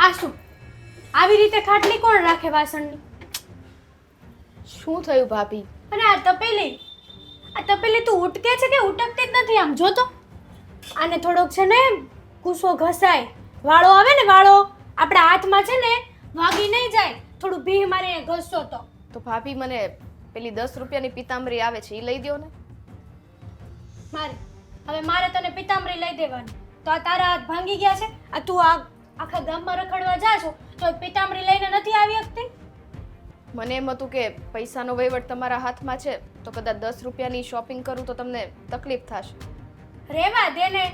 આ શું આવી રીતે ખાટલી કોણ રાખે વાસણની? શું થયું ભાભી? અને આ તપેલી તું ઉટકે છે કે ઉટકતી જ નથી? આમ જો તો આને થોડોક છે ને કૂસો ઘસાય, વાળો આવે ને વાળો આપણા હાથમાં છે ને વાગી નહીં જાય, થોડું ભી મારીને ઘસશો તો. તો ભાભી મને પેલી 10 રૂપિયાની પિતાંબરી આવે છે એ લઈ દ્યો ને. મારે તને પિતાંબરી લઈ દેવાની તો આ તારા હાથ ભાંગી ગયા છે? આ તું આખા ગામમાં રખડવા જા છો તો પિતાંબરી લઈને નથી આવી શકતી? મને એમ હતું કે પૈસાનો વહીવટ તમારા હાથમાં છે તો કદાચ 10 રૂપિયાની શોપિંગ કરું તો તમને તકલીફ થશે. રેવા દે ને,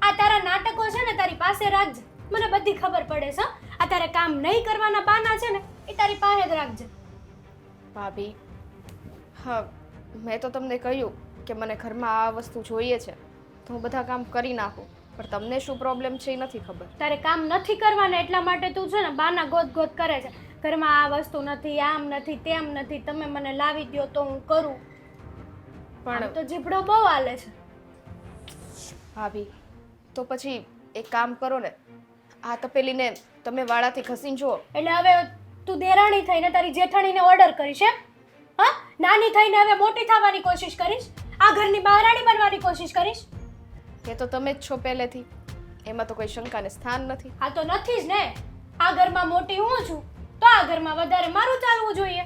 આ તારા નાટકો છે ને તારી પાસે રાખજે, મને બધી ખબર પડે છે. આ તારે કામ નહીં કરવાના બાના છે ને એ તારી પાસે જ રાખજે. ભાભી, હા, મેં તો તમને કહ્યું કે મને ઘરમાં આ વસ્તુ જોઈએ છે તો હું બધા કામ કરી નાખું, પણ તમને શું પ્રોબ્લેમ છે એ નથી ખબર. તારે કામ નથી કરવાના એટલા માટે તું છે ને બાના ગોત કરે છે. ઘરમાં આ વસ્તુ નથી, આમ નથી, તેમ નથી, તમે મને લાવી દ્યો તો હું કરું. પણ તો જીભડો બહુ હાલે છે. ભાભી, તો પછી એક કામ કરો ને, આ તપેલીને તમે વાળાથી ઘસીને જુઓ. એટલે હવે તું દેરાણી થઈને તારી જેઠાણીને ઓર્ડર કરીશ એમ? હા, નાની થઈને હવે મોટી થવાની કોશિશ કરીશ? આ ઘરની મહારાણી બનવાની કોશિશ કરીશ? એ તો તમે જ છો પહેલેથી, એમાં તો કોઈ શંકાને સ્થાન નથી. આ તો નથી જ ને. આ ઘરમાં મોટી હું છું તો આ ઘરમાં વધારે મારું ચાલવું જોઈએ.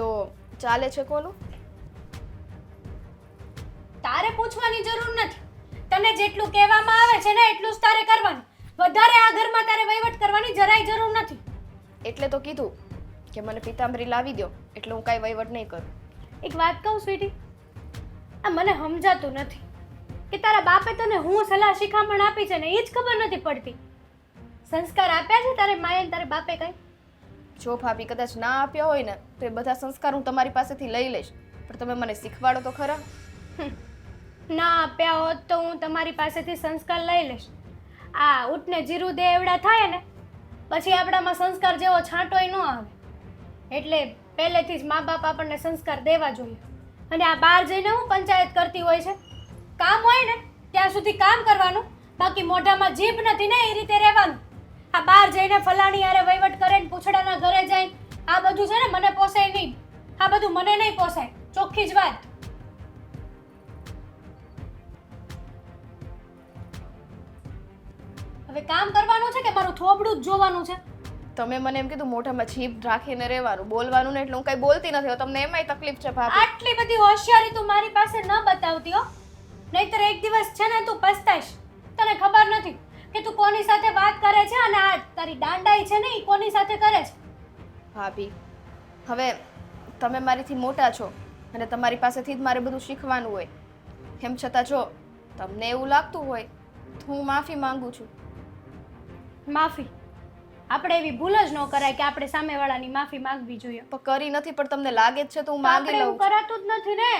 તો ચાલે છે કોનું? તારે પૂછવાની જરૂર નથી. તને જેટલું કહેવામાં આવે છે ને એટલું જ તારે કરવાનું. વધારે આ ઘરમાં તારે વહીવટ કરવાની જરાય જરૂર નથી. એટલે તો કીધું કે મને પિતાંબરી લાવી દો એટલે હું કાંઈ વહીવટ નહીં કરું. એક વાત કહું સ્વીટી, આ મને સમજાતું નથી કે તારા બાપે તને હું સલાહ શિખામણ આપી છે ને એ જ ખબર નથી પડતી. સંસ્કાર આપ્યા છે તારે માએ ને તારે બાપે કઈ? જો ભાભી કદાચ ના આપ્યા હોય ને તો એ બધા સંસ્કાર હું તમારી પાસેથી લઈ લઈશ, પણ તમે મને શીખવાડો તો ખરા. ના આપ્યા હોત તો હું તમારી પાસેથી સંસ્કાર લઈ લઈશ. આ ઊંટને જીરું દે એવડા થાય ને પછી આપણામાં સંસ્કાર જેવો છાંટોય ન આવે. એટલે પહેલેથી જ મા બાપ આપણને સંસ્કાર દેવા જોઈએ. અને આ બહાર જઈને હું પંચાયત કરતી હોય છે? કામ હોય ને ત્યાં સુધી કામ કરવાનું, બાકી મોઢામાં જીભ નથી ને એ રીતે રહેવાનું. આ બહાર જઈને ફલાણી હારે વહીવટ કરે ને પૂછડાના ઘરે જઈને આ બધું છે ને મને પોસાય નહીં. આ બધું મને નહીં પોસાય, ચોખ્ખી જ વાત. હવે કામ કરવાનું છે કે મારું થોબડું જ જોવાનું છે? તમે મને એમ કીધું મોઢામાં જીભ રાખીને રહેવાનું, બોલવાનું ને, એટલે હું કાંઈ બોલતી નથી. તમને એમાંય તકલીફ છે ભાભી. આટલી બધી હોશિયારી તું મારી પાસે ન બતાવતી હો, નહીતર એક દિવસ છે ને તું પસ્તાઈશ. તને ખબર નથી કે તું કોની સાથે વાત કરે છે અને આ તારી દાંડાઈ છે ને એ કોની સાથે કરે છે. ભાભી, હવે તમે મારીથી મોટા છો અને તમારી પાસેથી જ મારે બધું શીખવાનું હોય. એમ છતાં જો તમને એવું લાગતું હોય તો હું માફી માંગુ છું. માફી? આપણે એવી ભૂલ જ ન કરાય કે આપણે સામેવાળાની માફી માંગવી જોઈએ. પણ કરી નથી, પણ તમને લાગે જ છે તો હું માંગી લઉં. એવું કરાતું જ નથી ને.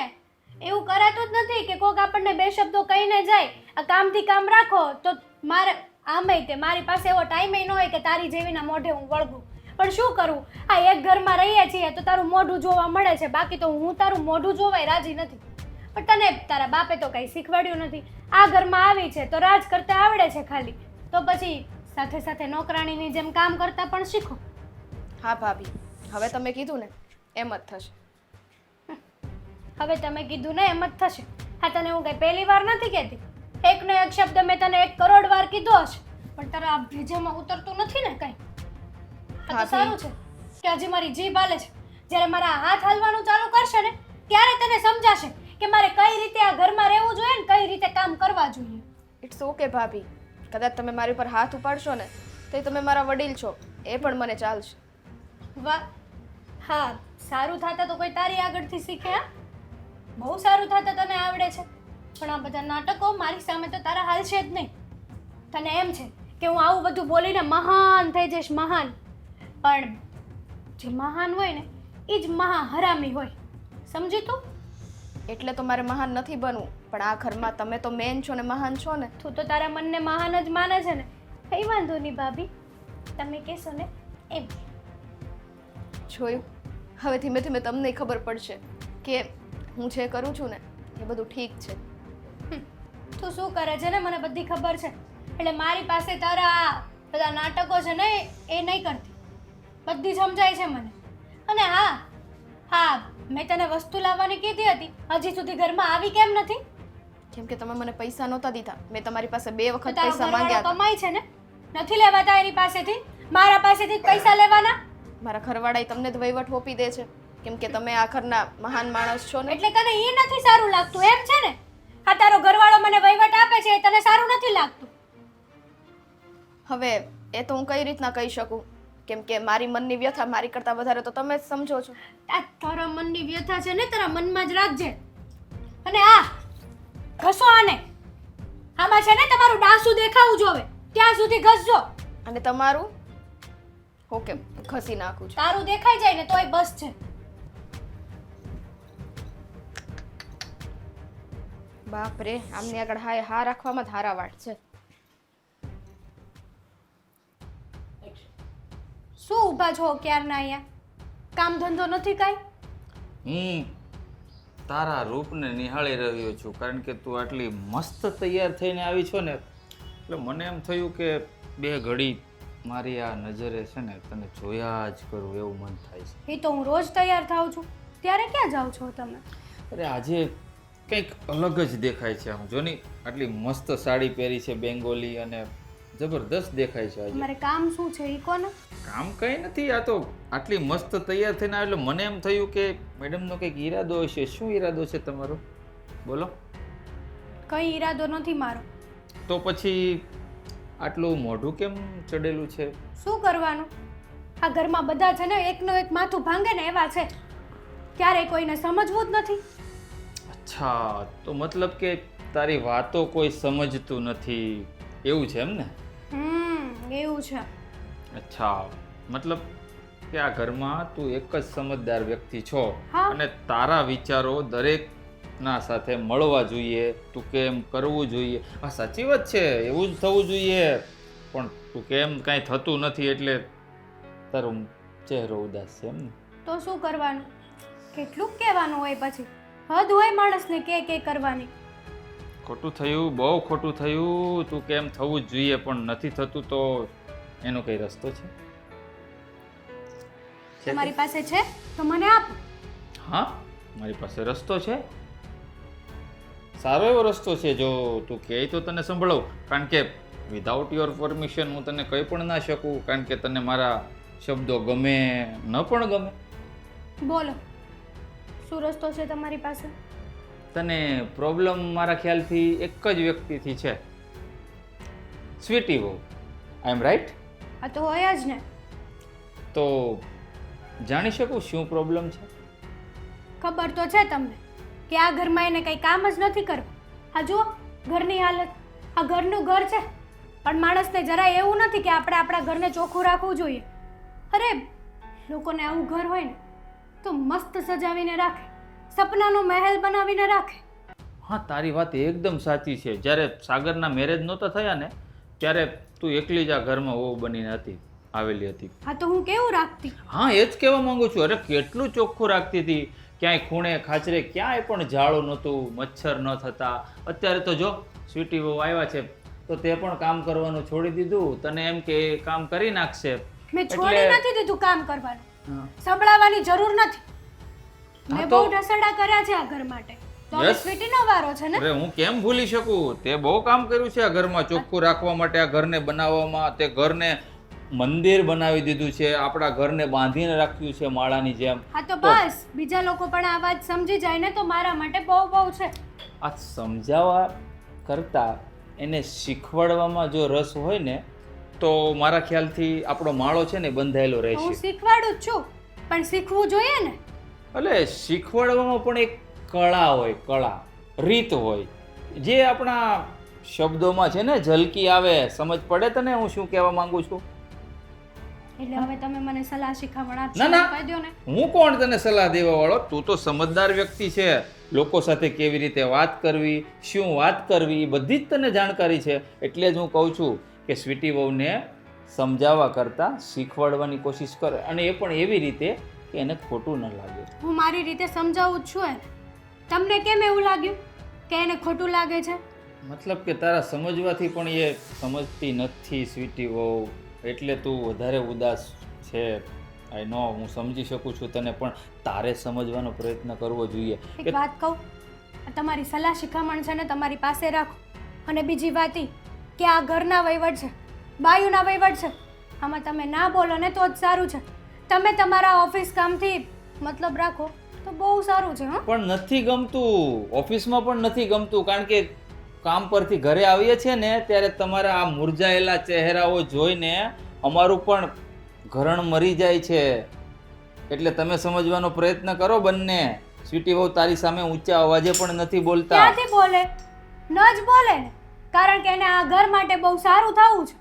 એવું કરાતું જ નથી કે કોક આપણને બે શબ્દો કહીને જાય. આ કામથી કામ રાખો તો મારે આમેય તે મારી પાસે એવો ટાઈમ ન હોય કે તારી જેવીના મોઢે હું વળગું. પણ શું કરું, આ એક ઘરમાં રહીએ છીએ તો તારું મોઢું જોવા મળે છે, બાકી તો હું તારું મોઢું જોવાય રાજી નથી. પણ તને તારા બાપે તો કંઈ શીખવાડ્યું નથી. આ ઘરમાં આવી છે તો રાજ કરતા આવડે છે ખાલી, તો પછી સાથે સાથે નોકરાણીની જેમ કામ કરતા પણ શીખો. હા ભાભી, હવે તમે કીધું ને એમ જ થશે. હવે તમે કીધું ને એમ જ થશે. હા, તને હું કઈ પહેલી વાર નથી કહેતી. એકનો એક શબ્દ મેં તને 1 કરોડ વાર કીધો હશે, પણ તારા આ ભેજામાં ઉતરતું નથી ને કઈ. આ તો સારું છે કે હજી મારી જીભ હાલે છે. જ્યારે મારા હાથ હાલવાનું ચાલુ કરશે ને ત્યારે તને સમજાશે કે મારે કઈ રીતે આ ઘરમાં રહેવું જોઈએ ને કઈ રીતે કામ કરવા જોઈએ. ઇટ્સ ઓકે ભાભી, કદાચ તમે મારી પર હાથ ઉપાડશો ને તો તમે મારા વડીલ છો, એ પણ મને ચાલશે. વાહ, હા, સારું થતા તો કોઈ તારી આગળથી શીખે. હા, બહુ સારું થતા તને આવડે છે, પણ આ બધા નાટકો મારી સામે તો તારા હાલશે જ નહીં. તને એમ છે કે હું આવું બધું બોલીને મહાન થઈ જઈશ, મહાન. પણ જે મહાન હોય ને એ જ મહા હરામી હોય, સમજી તું? એટલે તો મારે મહાન નથી બનવું, પણ આ ઘરમાં તમે તો મેન છો ને મહાન છો ને. તું તો તારા મનને મહાન જ માને છે ને. કઈ વાંધો નહીં ભાભી, તમે કહેશો ને એમ. જોયું, હવે ધીમે ધીમે તમને ખબર પડશે કે હું જે કરું છું ને એ બધું ઠીક છે. તું શું કરે છે ને મને બધી ખબર છે. એટલે મારી પાસે તારા બધા નાટકો છે ને એ નહીં કરતી, બધી સમજાય છે મને. અને હા મેં તને વસ્તુ લાવવાની કીધી હતી, હજી સુધી ઘરમાં આવી કેમ નથી? કેમ કે તમે મને પૈસા નહોતા દીધા. મેં તમારી પાસે 2 વખત તારો પૈસા ઘરવાળો માંગ્યા હતા. કમાય છે ને, નથી લેવાતા એની પાસેથી? મારા પાસેથી જ પૈસા લેવાના? મારા ઘરવાળાએ તમને જ વહીવટ સોંપી દે છે, કેમ કે તમે આ ઘરના મહાન માણસ છો ને. એટલે તને એ નથી સારું લાગતું એમ છે ને? આ તારો ઘરવાળો મને વહીવટ આપે છે એ તને સારું નથી લાગતું? હવે એ તો હું કઈ રીતના કહી શકું, કેમ કે મારી મનની વ્યથા મારી કરતાં વધારે તો તમે જ સમજો છો. આ તારા મનની વ્યથા છે ને તારા મનમાં જ રાખજે. અને ઘસો આને. આમાં છે ને તમારું ડાસું દેખાવું જોવે ત્યાં સુધી ઘસજો. અને તમારું ઓકે ઘસી નાખું છું. તારું દેખાઈ જાય ને તોય બસ છે. બાપ રે, આમની આગળ હા રાખવામાં જ હારા વાટ છે. શું ઊભા છો ક્યારના અહીંયા? કામ ધંધો નથી કાંઈ? હું તારા રૂપને નિહાળી રહ્યો છું, કારણ કે તું આટલી મસ્ત તૈયાર થઈને આવી છો ને, એટલે મને એમ થયું કે 2 ઘડી મારી આ નજરે છે ને તને જોયા જ કરું એવું મન થાય છે. એ તો હું રોજ તૈયાર થાઉં છું. ત્યારે ક્યાં જાઓ છો તમે? અરે આજે કંઈક અલગ જ દેખાય છે. આમ જો ની, આટલી મસ્ત સાડી પહેરી છે બેંગોલી, અને જબરદસ્ત દેખાય છે આજે. તમારે કામ શું છે એ કોને? કામ કંઈ નથી, આ તો આટલી મસ્ત તૈયાર થઈને આવે એટલે મને એમ થયું કે મેડમનો કંઈક ઈરાદો હશે. શું ઈરાદો છે તમારો? બોલો. કઈ ઈરાદો નથી મારો. તો પછી આટલું મોઢું કેમ ચડેલું છે? શું કરવાનું? આ ઘરમાં બધા છે ને એકનો એક માથું ભાંગે ને એવા છે, ક્યારેય કોઈને સમજવું જ નથી. અચ્છા, તો મતલબ કે તારી વાતો કોઈ સમજતું નથી એવું છે એમ ને? એવું છે. અચ્છા, મતલબ કે આ ઘરમાં તું એક જ સમજદાર વ્યક્તિ છો, હા. અને તારા વિચારો દરેકના સાથે મળવા જોઈએ, તું કેમ કરવું જોઈએ. આ સાચી વાત છે, એવું જ થવું જોઈએ, પણ તું કેમ કાંઈ થતું નથી એટલે તારો ચહેરો ઉદાસ છે એમ ને? તો શું કરવાનું? કેટલું કહેવાનું હોય પછી? હદ હોય માણસને કે કરવાની. ખોટું થયું, બહુ ખોટું થયું. તું કેમ થવું જ જોઈએ પણ નથી થતું, તો એનો કઈ રસ્તો છે? તમારી પાસે છે તો મને આપો. હા, મારી પાસે રસ્તો છે, સારો એવો રસ્તો છે. જો તું કહે તો તને સંભળાવું, કારણ કે વિધાઉટ યોર પરમિશન હું તને કંઈ પણ ના શકું, કારણ કે તને મારા શબ્દો ગમે ન પણ ગમે. બોલો, શું રસ્તો છે તમારી પાસે? તને પ્રોબ્લેમ મારા ખ્યાલથી એક જ વ્યક્તિથી છે, સ્વીટી વહુ. આઈ એમ રાઈટ? આ તો હોય જ ને. તો જાણી શકું શું પ્રોબ્લેમ છે? ખબર તો છે તમને કે આ ઘરમાં એને કંઈ કામ જ નથી કરવું. આ જુઓ ઘરની હાલત. આ ઘરનું ઘર છે, પણ માણસને જરાય એવું નથી કે આપણે આપણા ઘરને ચોખ્ખું રાખવું જોઈએ. અરે લોકોને આવું ઘર હોય ને તો મસ્ત સજાવીને રાખે, સપનાનો મહેલ બનાવીને રાખે. હા, તારી વાત એકદમ સાચી છે. જ્યારે સાગરના મેરેજ નહોતા થયા ને ત્યારે તું એકલી જ આ ઘરમાં વહુ બનીને આવેલી હતી. હા તો હું કેવું રાખતી? હા, એ જ કહેવા માંગુ છું. અરે કેટલું ચોખ્ખું રાખતી હતી, ક્યાંય ખૂણે ખાચરે ક્યાંય પણ ઝાડું નહોતું, મચ્છર ન થતા. અત્યારે તો જો સ્વીટી વહુ આવ્યા છે તો તે પણ કામ કરવાનું છોડી દીધું. તને એમ કે એ કામ કરી નાખશે. મેં છોડી નથી દીધું કામ કરવાનું. હા. સંભળાવવાની જરૂર નથી. હા મેં તો- બહુ ઢસડા કર્યા છે આ ઘર માટે. તો હવે Yes. સ્વીટીનો વારો છે ને. અરે હું કેમ ભૂલી શકું? તે બહુ કામ કર્યું છે આ ઘરમાં ચોખ્ખું રાખવા માટે, આ ઘરને બનાવવામાં. તે ઘરને મંદિર બનાવી દીધું છે, આપણા ઘરને બાંધીને રાખ્યું છે માળાની જેમ. હા તો બસ બીજા લોકો પણ આ વાત સમજી જાય ને તો મારા માટે બહુ છે. આ સમજાવવા કરતાં એને શીખવાડવામાં જો રસ હોય ને તો મારા ખ્યાલથી આપણો માળો છે ને બંધાયેલો હું રહેશે. શીખવાડું જ છું, પણ શીખવું જોઈએ ને. એટલે શીખવાડવામાં પણ એક કળા હોય, કળા, રીત હોય, જે આપણા શબ્દોમાં છે ને ઝલકી આવે. સમજ પડે તને હું શું કહેવા માંગુ છું? એટલે હવે તમે મને સલાહ શિખામણ ના, આપશો ના. કહી દો ને. હું કોણ તને સલાહ દેવા વાળો? તું તો સમજદાર વ્યક્તિ છે. લોકો સાથે કેવી રીતે વાત કરવી, શું વાત કરવી, એ બધી જ તને જાણકારી છે. એટલે જ હું કહું છું કે સ્વીટી વહુને સમજાવવા કરતાં શીખવાડવાની કોશિશ કર, અને એ પણ એવી રીતે કે એને ખોટું ન લાગે. હું મારી રીતે સમજાવું જ છું એને. તમને કેમ એવું લાગ્યું કે એને ખોટું લાગે છે? મતલબ કે તારા સમજવાથી પણ એ સમજતી નથી સ્વીટી વહુ. એટલે તું વધારે ઉદાસ છે. આઈ નો, હું સમજી શકું છું તને, પણ તારે સમજવાનો પ્રયત્ન કરવો જોઈએ એક કે વાત કહું, આ તમારી સલાહ શિખામણ છે ને તમારી પાસે રાખો. અને બીજી વાત ઈ કે આ ઘરના વહીવટ છે, બાયુના વહીવટ છે, આમાં તમે ના બોલો ને તો જ સારું છે. તમે તમારા ઓફિસ કામથી મતલબ રાખો તો બહુ સારું છે. હં પણ નથી ગમતું, ઓફિસમાં પણ નથી ગમતું, કારણ કે કામ પરથી ઘરે આવીએ છીએ ને ત્યારે તમારા આ મુરઝાયેલા ચહેરાઓ જોઈને અમારું પણ ઘરણ મરી જાય છે. એટલે તમે સમજવાનો પ્રયત્ન કરો બંને. સ્વીટી બહુ તારી સામે ઊંચા અવાજે પણ નથી બોલતા. ક્યાંથી બોલે? ન જ બોલે ને, કારણ કે એને આ ઘર માટે બહુ સારું થવું છે.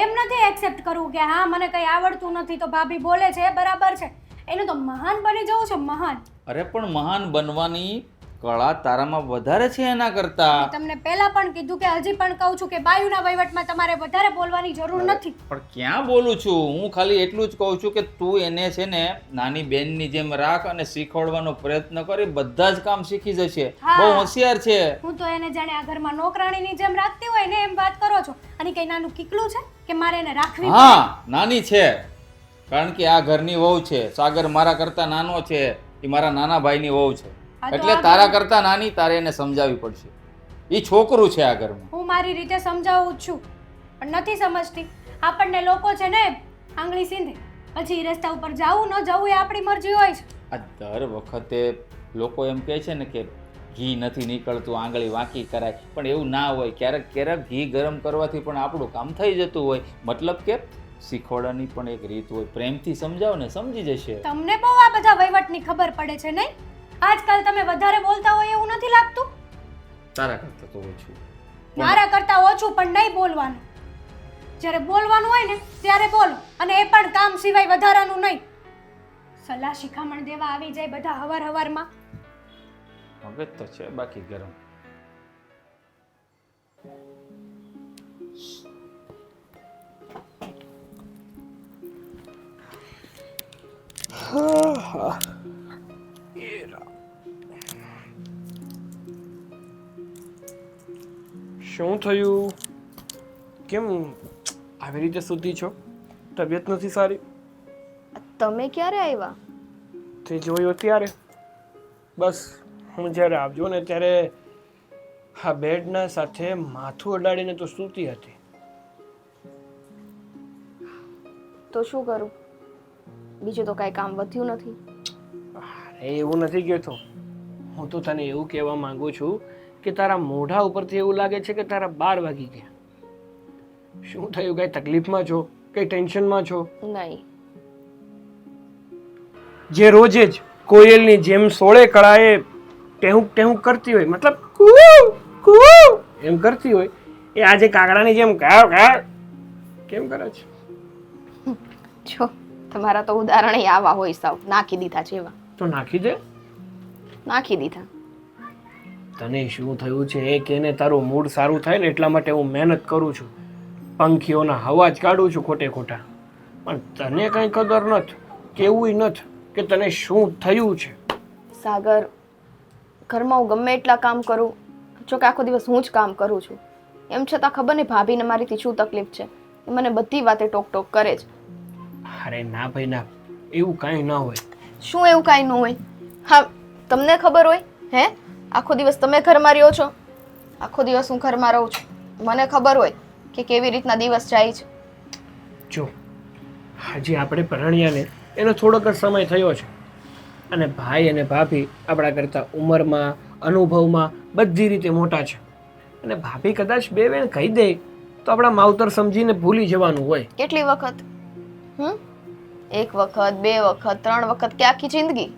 એમ નથી એક્સેપ્ટ કરવું કે હા મને કંઈ આવડતું નથી તો ભાભી બોલે છે બરાબર છે. એનું તો મહાન બની જવું છે, મહાન. અરે પણ મહાન બનવાની કળા તારામાં વધારે છે એના કરતા. મેં તમને પહેલા પણ કીધું કે હજી પણ કહું છું કે બાયુના વહીવટમાં તમારે વધારે બોલવાની જરૂર નથી. પણ ક્યાં બોલું છું હું? ખાલી એટલું જ કહું છું કે તું એને છે ને નાની બેનની જેમ રાખ અને શીખવાડવાનો પ્રયત્ન કરી, બધા જ કામ શીખી જશે. હા. બહુ હોશિયાર છે. હું તો એને જાણે આ ઘરમાં નોકરાણીની જેમ રાખતી હોય ને એમ વાત કરો છો. અને કઈ નાનું કીકલું છે કે મારે એને રાખવી પડે? હા, નાની છે, કારણ કે આ ઘરની વહુ છે. સાગર મારા કરતા નાનો છે, એ મારા નાના ભાઈની વહુ છે. હા તો એટલે આ તારા કરતા નાની, તારે એને સમજાવવી પડશે. એ છોકરું છે આ ઘરમાં. હું મારી રીતે સમજાવું જ છું પણ નથી સમજતી. આપણને લોકો છે ને આંગળી સીંધે, પછી ઈ રસ્તા ઉપર જાવું ન જવું એ આપણી મરજી હોય છે. આ દર વખતે લોકો એમ કહે છે ને કે ઘી નથી નીકળતું, આંગળી વાંકી કરાય, પણ એવું ના હોય. ક્યારેક ક્યારેક ઘી ગરમ કરવાથી પણ આપણું કામ થઈ જતું હોય. મતલબ કે શીખવાડવાની પણ એક રીત હોય. પ્રેમથી સમજાવો ને સમજી જશે. તમને બહુ આ બધા વહીવટની ખબર પડે છે નહીં? આજકાલ તમે વધારે બોલતા હોય એવું નથી લાગતું? તારા કરતા તો ઓછું. મારા કરતા ઓછું, પણ નહીં બોલવાનું. જ્યારે બોલવાનું હોય ને ત્યારે બોલો, અને એ પણ કામ સિવાય વધારાનું નહીં. સલાહ શિખામણ દેવા આવી જાય બધા હવાર હવારમાં. મગજ તો છે બાકી ગરમ. શું થયું? કેમ આવી રીતે સૂતી છો? તબિયત નથી સારી? તમે ક્યારે આવ્યા? તે જોયો ત્યારે. બસ હું જ્યારે આવજો ને ત્યારે આ બેડના સાથે માથું અડાડીને તો સૂતી હતી. તો શું કરું? બીજું તો કાંઈ કામ વધ્યું નથી. અરે એવું નથી કહેતો. હું તો તને એવું કહેવા માંગુ છું કે તારા મોઢા ઉપરથી એવું લાગે છે કે તારા 12 વાગી ગયા. શું થયું? કઈ તકલીફમાં છો? કઈ ટેન્શનમાં છો? નહીં. જે રોજે જ કોયલની જેમ સોળે કળાએ ટેહુક ટેહુક કરતી હોય, મતલબ કૂ કૂ એમ કરતી હોય, એ આજે કાગડાની જેમ કાવ કાવ કેમ કરે છે? જો તમારા તો ઉદાહરણ આવા હોય, સાવ નાખી દીધા જેવા. તો નાખી દે. નાખી દીધા. તને શું થયું છે એ કે ને. તારું મૂડ સારું થાય ને એટલા માટે હું મહેનત કરું છું, પંખીઓના હવા જ કાઢું છું ખોટે ખોટા. પણ તને કંઈ કદર નથી, કેવું નથી કે તને શું થયું છે. સાગર, ઘરમાં હું ગમે એટલા કામ કરું, જો કે આખો દિવસ હું જ કામ કરું છું, એમ છતાં ખબર નહીં ભાભીને મારીથી શું તકલીફ છે. એ મને બધી વાતે ટોક ટોક કરે છે. અરે ના ભાઈ ના, એવું કાંઈ ના હોય. શું એવું કાંઈ ન હોય? હા, તમને ખબર હોય? હે, આખો દિવસ તમે ઘરમાં રહ્યો છો, આખો દિવસ હું ઘરમાં રહું છું. મને ખબર હોય કે કેવી રીતના દિવસ જાય છે. જો હજી આપણે પરણ્યાને એનો થોડોક જ સમય થયો છે, અને ભાઈ અને ભાભી આપણા કરતાં ઉંમરમાં, અનુભવમાં બધી રીતે મોટા છે. અને ભાભી કદાચ બે વેણ કહી દે તો આપણા માવતર સમજીને ભૂલી જવાનું હોય. કેટલી વખત? એક વખત, 2 વખત, 3 વખત કે આખી જિંદગી?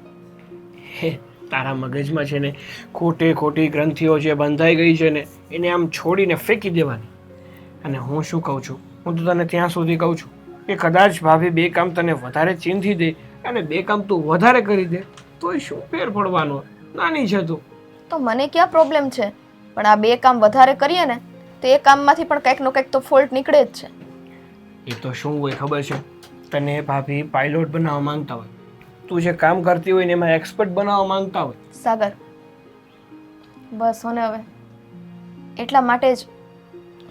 હે, તારા મગજમાં છે ને ખોટે ખોટી ગ્રંથિઓ જે બંધાઈ ગઈ છે ને એને આમ છોડીને ફેંકી દેવાની. અને હું શું કહું છું, હું તો તને ત્યાં સુધી કહું છું કે કદાચ ભાભી 2 કામ તને વધારે ચીંધી દે અને 2 કામ તું વધારે કરી દે તોય શું ફેર પડવાનો? નાની છે તું. તો મને ક્યાં પ્રોબ્લેમ છે? પણ આ 2 કામ વધારે કરીએ ને તો એ કામમાંથી પણ કંઈક નો કંઈક તો ફોલ્ટ નીકળે જ છે. એ તો શું હોય ખબર છે? તને ભાભી પાયલોટ બનાવવા માંગતા હોય, તું જે કામ કરતી હોય ને એમાં એક્સપર્ટ બનાવવા માંગતા હોય. સાગર, બસ હોને હવે. એટલા માટે જ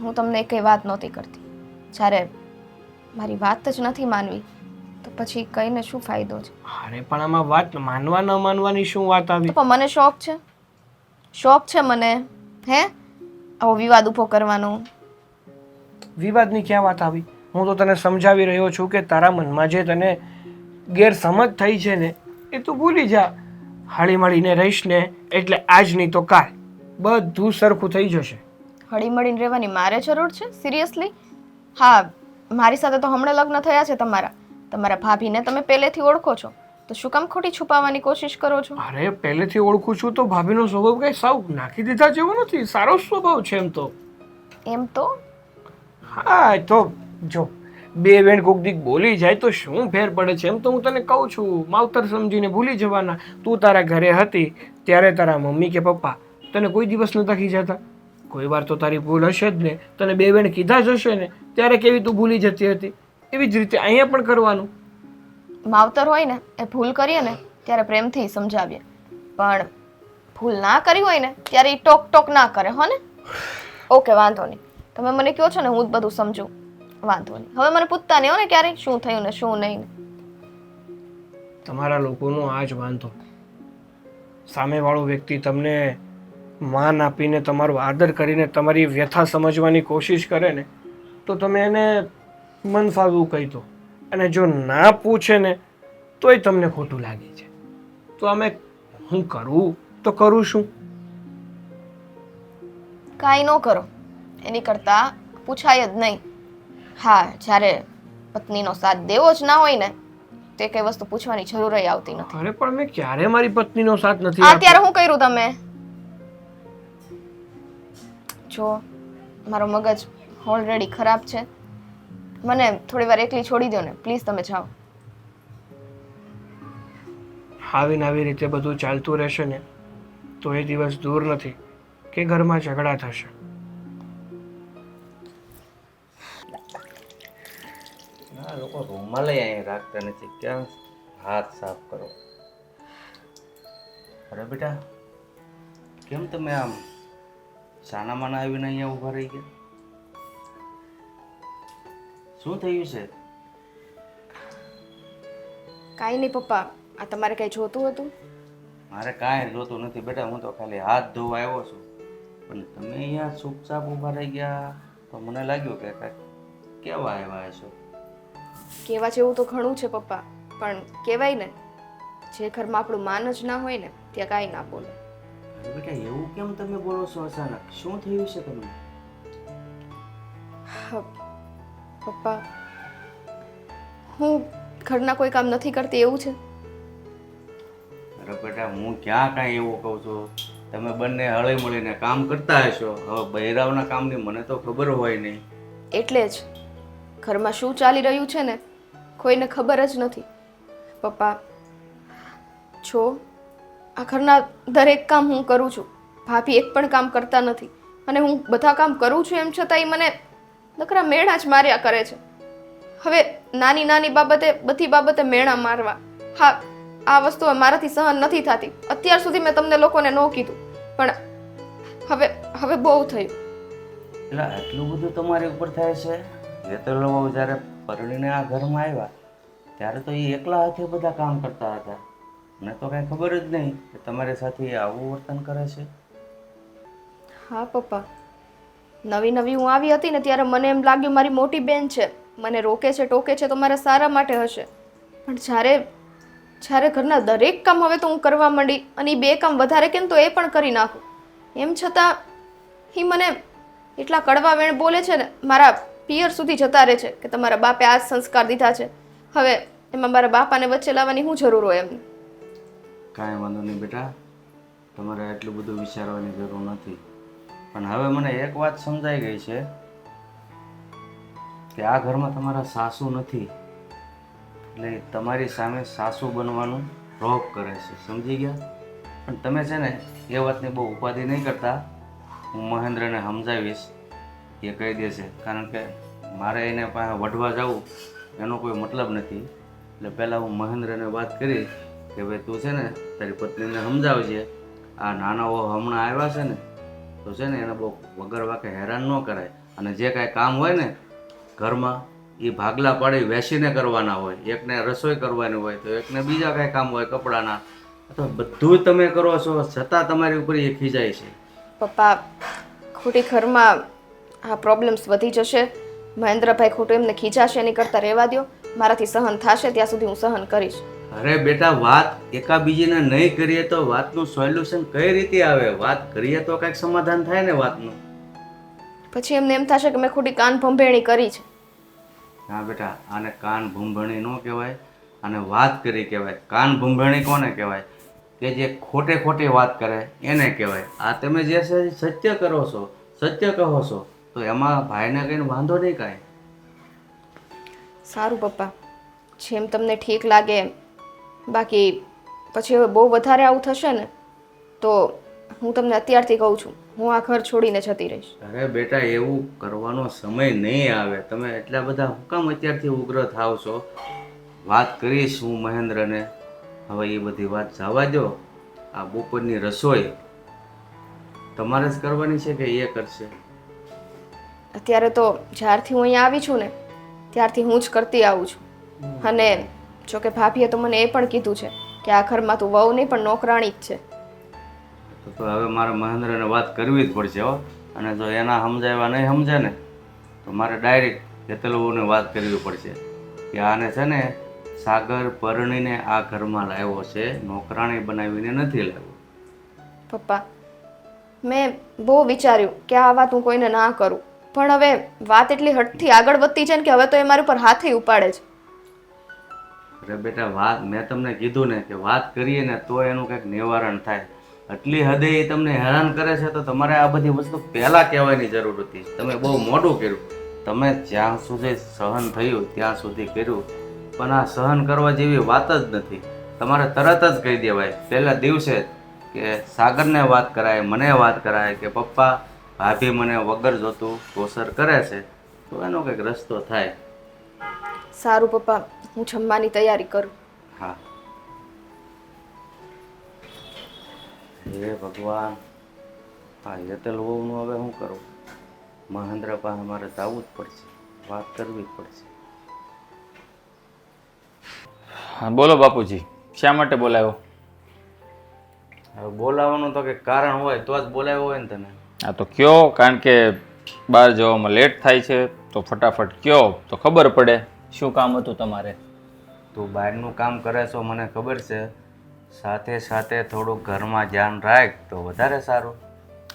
હું તમને કંઈ વાત નહોતી કરતી. જ્યારે મારી વાત જ નથી માનવી તો પછી કહીને શું ફાયદો છે? અરે પણ આમાં વાત માનવા ન માનવાની શું વાત આવી? તો પણ મને શોખ છે મને, હે આવો વિવાદ ઊભો કરવાનો. વિવાદની ક્યાં વાત આવી? હું તો તને સમજાવી રહ્યો છું કે તારા મનમાં જે તને ગેરસમજ થઈ છે ને એ તું ભૂલી જા. હળી મળીને રહીશ ને એટલે આજ નહીં તો કાલ બધું સરખું થઈ જશે. હળી મળીને રહેવાની મારે જરૂર છે? સિરિયસલી? હા, મારી સાથે તો હમણાં લગ્ન થયા છે તમારા ભાભીને તમે પહેલેથી ઓળખો છો તો શું કામ ખોટી છુપાવવાની કોશિશ કરો છો? અરે પહેલેથી ઓળખું છું તો ભાભીનો સ્વભાવ કઈ સાવ નાખી દીધા જેવો નથી. સારો સ્વભાવ છે એમ તો. એમ તો હા તો જો બે વેણ કોક દીક બોલી જાય તો શું ફેર પડે છે? એમ તો હું તને કહું છું, માવતર સમજીને ભૂલી જવાના. તું તારા ઘરે હતી ત્યારે તારા મમ્મી કે પપ્પા તને કોઈ દિવસ નતા ખીજાતા? કોઈ વાર તો તારી ભૂલ હશે જ ને. તને બે વેણ કીધા જ હશે ને ત્યારે કેવી તું ભૂલી જતી હતી. એવી જ રીતે અહીંયા પણ કરવાનું. માવતર હોય ને એ ભૂલ કરીએ ને ત્યારે પ્રેમથી સમજાવીએ, પણ ભૂલ ના કરી હોય ને ત્યારે એ ટોક ટોક ના કરે, હો ને? ઓકે, વાંધો નહીં. તમે મને કહો છો ને હું જ બધું સમજું, વાંધો નહીં. હવે મને પૂછતા નહીં હો ને ક્યારે શું થયું ને શું નહીં. તમારા લોકોનો આ જ વાંધો. સામેવાળો વ્યક્તિ તમને માન આપીને તમારો આદર કરીને તમારી વ્યથા સમજવાની કોશિશ કરે ને તો તમે એને મન ફાવવું કહી દો. અને જો ના પૂછે ને તોય તમને ખોટું લાગે છે. તો અમે હું કરું તો કરું શું? કાંઈ ન કરો એની કરતાં પૂછાય જ નહીં. હા, જ્યારે પત્નીનો સાથ દેવો જ ના હોય ને તે કઈ વસ્તુ પૂછવાની જરૂર આવતી નથી. અરે પણ મેં ક્યારે મારી પત્નીનો સાથ નથી અત્યારે હું કર્યું તમે જો મારો મગજ ઓલરેડી ખરાબ છે. મને થોડી વાર એકલી છોડી દો ને પ્લીઝ. તમે જાઓ. આવી ને આવી રીતે બધું ચાલતું રહેશે ને તો એ દિવસ દૂર નથી કે ઘરમાં ઝઘડા થશે. આ લોકો રૂમાલે અહીં રાખતા નથી, ક્યાં હાથ સાફ કરો. અરે બેટા, કેમ તમે આમ સાના માના આવીને અહીંયા ઊભા રહી ગયા? શું થયું છે? કાંઈ નહીં પપ્પા, આ તમારે કંઈ જોતું હતું? મારે કાંઈ જોતું નથી બેટા, હું તો ખાલી હાથ ધોવા આવ્યો છું. પણ તમે અહીંયા ચૂપચાપ ઊભા રહી ગયા તો મને લાગ્યું કે કાંઈક કેવા આવ્યા છો. કહેવા જેવું તો ઘણું છે પપ્પા, પણ કહેવાય ને જે ઘરમાં આપણું માન જ ના હોય ને ત્યાં કાંઈ ના બોલે. અરે બેટા, એવું કેમ તમે બોલો છો અચાનક? શું થયું છે તમને? પપ્પા, હું ઘરના કોઈ કામ નથી કરતી એવું છે? અરે બેટા, હું ક્યાં કાંઈ એવું કહું છું? તમે બંને હળી મળીને કામ કરતા હશો. હવે બૈરાવના કામની મને તો ખબર હોય નહીં. એટલે જ ઘરમાં શું ચાલી રહ્યું છે ને કોઈને ખબર જ નથી. પપ્પા જો આ ઘરના દરેક કામ હું કરું છું, ભાભી એક પણ કામ કરતા નથી. અને હું બધા કામ કરું છું એમ છતાં એ મને નકરા મેણા જ માર્યા કરે છે. હવે નાની નાની બાબતે બધી બાબતે મેણા મારવા, હા આ વસ્તુ મારાથી સહન નથી થતી. અત્યાર સુધી મેં તમને લોકોને ન કીધું પણ હવે બહુ થયું. એટલે આટલું બધું તમારી ઉપર થાય છે? વેતરલો બહુ જ્યારે પરણીને આ ઘરમાં આવ્યા ત્યારે તો એ એકલા હાથે બધા કામ કરતા હતા. મને તો કાંઈ ખબર જ નહીં કે તમારી સાથે આવું વર્તન કરે છે. હા પપ્પા, નવી નવી હું આવી હતી ને ત્યારે મને એમ લાગ્યું મારી મોટી બેન છે, મને રોકે છે ટોકે છે તો મારા સારા માટે હશે. પણ જ્યારે ઘરના દરેક કામ હવે તો હું કરવા માંડી અને એ બે કામ વધારે કેમ તો એ પણ કરી નાખું. એમ છતાં એ મને એટલા કડવા વેણ બોલે છે ને, મારા પિયર સુધી જતા રહે છે કે તમારા બાપે આ જ સંસ્કાર દીધા છે. હવે એમાં મારા બાપાને વચ્ચે લાવવાની શું જરૂર હોય એમને? કાંઈ વાંધો નહીં બેટા, તમારે એટલું બધું વિચારવાની જરૂર નથી. પણ હવે મને એક વાત સમજાઈ ગઈ છે કે આ ઘરમાં તમારા સાસુ નથી, એટલે તમારી સામે સાસુ બનવાનું રોક કરે છે, સમજી ગયા? પણ તમે છે ને એ વાતની બહુ ઉપાધિ નહીં કરતા. હું મહેન્દ્રને સમજાવીશ, એ કહી દેશે. કારણ કે મારે એને પાસે વઢવા જવું એનો કોઈ મતલબ નથી. એટલે પહેલાં હું મહેન્દ્રને વાત કરી કે ભાઈ તું છે ને તારી પત્નીને સમજાવજે, આ નાનાઓ હમણાં આવ્યા છે ને તો છે ને એને બહુ વગર વાકે હેરાન ન કરાય. અને જે કાંઈ કામ હોય ને ઘરમાં એ ભાગલા પાડી વેસીને કરવાના હોય. એકને રસોઈ કરવાની હોય તો એકને બીજા કાંઈ કામ હોય કપડાના, તો બધું તમે કરો છો છતાં તમારી ઉપર એ ખીજાય છે. પપ્પા, ખોટી ઘરમાં આ પ્રોબ્લેમ્સ વધી જશે. મહેન્દ્રભાઈ ખોટું એમને ખીજાશે એની કરતાં રહેવા દો. મારાથી સહન થશે ત્યાં સુધી હું સહન કરીશ. અરે બેટા, વાત એકાબીજીને નહીં કરીએ તો વાતનું સોલ્યુશન કઈ રીતે આવે? વાત કરીએ તો કંઈક સમાધાન થાય ને વાતનું. પછી એમને એમ થશે કે મેં ખોટી કાન ભંભેણી કરી છે. હા બેટા, આને કાન ભૂંભણી ન કહેવાય, આને વાત કરી કહેવાય. કાન ભૂંભણી કોને કહેવાય? કે જે ખોટે ખોટી વાત કરે એને કહેવાય. આ તમે જે છે સત્ય કરો છો, સત્ય કહો છો, તો એમાં ભાઈને કંઈ વાંધો નહીં કાંઈ. સારું પપ્પા, જેમ તમને ઠીક લાગે એમ. બાકી પછી હવે બહુ વધારે આવું થશે ને તો હું તમને અત્યારથી કહું છું, હું આ ઘર છોડીને જતી રહીશ. અરે બેટા, એવું કરવાનો સમય નહીં આવે. તમે એટલા બધા હું કામ અત્યારથી ઉગ્ર થાવ છો? વાત કરીશ હું મહેન્દ્રને. હવે એ બધી વાત જવા દો. આ બપોરની રસોઈ તમારે જ કરવાની છે કે એ કરશે? અત્યારે તો જ્યારથી હું અહીંયા આવી છું ને ત્યારથી હું જ કરતી આવું છું. અને જોકે ભાભીએ તો મને એ પણ કીધું છે કે આ ઘરમાં તું વહુ નહીં પણ નોકરાણી જ છે. તો હવે મારે મહેન્દ્રને વાત કરવી જ પડશે હો. અને જો એના સમજાવ્યા નહીં સમજે ને તો મારે ડાયરેક્ટ હેતલવોને વાત કરવી પડશે કે આને છે ને સાગર પરણીને આ ઘરમાં લાવ્યો છે, નોકરાણી બનાવીને નથી લાવ્યો. પપ્પા, મેં બહુ વિચાર્યું કે આ વાત હું કોઈને ના કરું, પણ હવે વાત એટલી હઠથી આગળ વધતી છે ને કે હવે તો એ મારી ઉપર હાથે ઉપાડે છે. અરે બેટા, વાત મેં તમને કીધું ને કે વાત કરીએ ને તો એનું કંઈક નિવારણ થાય. આટલી હદે એ તમને હેરાન કરે છે તો તમારે આ બધી વસ્તુ પહેલાં કહેવાની જરૂર હતી. તમે બહુ મોડું કર્યું. તમે જ્યાં સુધી સહન થયું ત્યાં સુધી કર્યું, પણ આ સહન કરવા જેવી વાત જ નથી. તમારે તરત જ કહી દેવાય પહેલા દિવસે કે સાગરને વાત કરાય, મને વાત કરાય કે પપ્પા ભાભી મને વગર જોતું ટોસર કરે છે, તો એનો કંઈક રસ્તો થાય. સારું પપ્પા, હું જમવાની તૈયારી કરું. હા. હે ભગવાન, આ હેતલ વહુનું હવે શું કરું? મહેન્દ્ર પાસે મારે જવું જ પડશે, વાત કરવી જ પડશે. હા બોલો બાપુજી, શા માટે બોલાવ્યો? હવે બોલાવવાનું તો કંઈક કારણ હોય તો જ બોલાવ્યો હોય ને તને. હા તો કયો, કારણ કે બહાર જવામાં લેટ થાય છે તો ફટાફટ કયો તો ખબર પડે શું કામ હતું તમારે. તું બહારનું કામ કરે છો મને ખબર છે, સાથે સાથે થોડુંક ઘરમાં ધ્યાન રાખ તો વધારે સારું.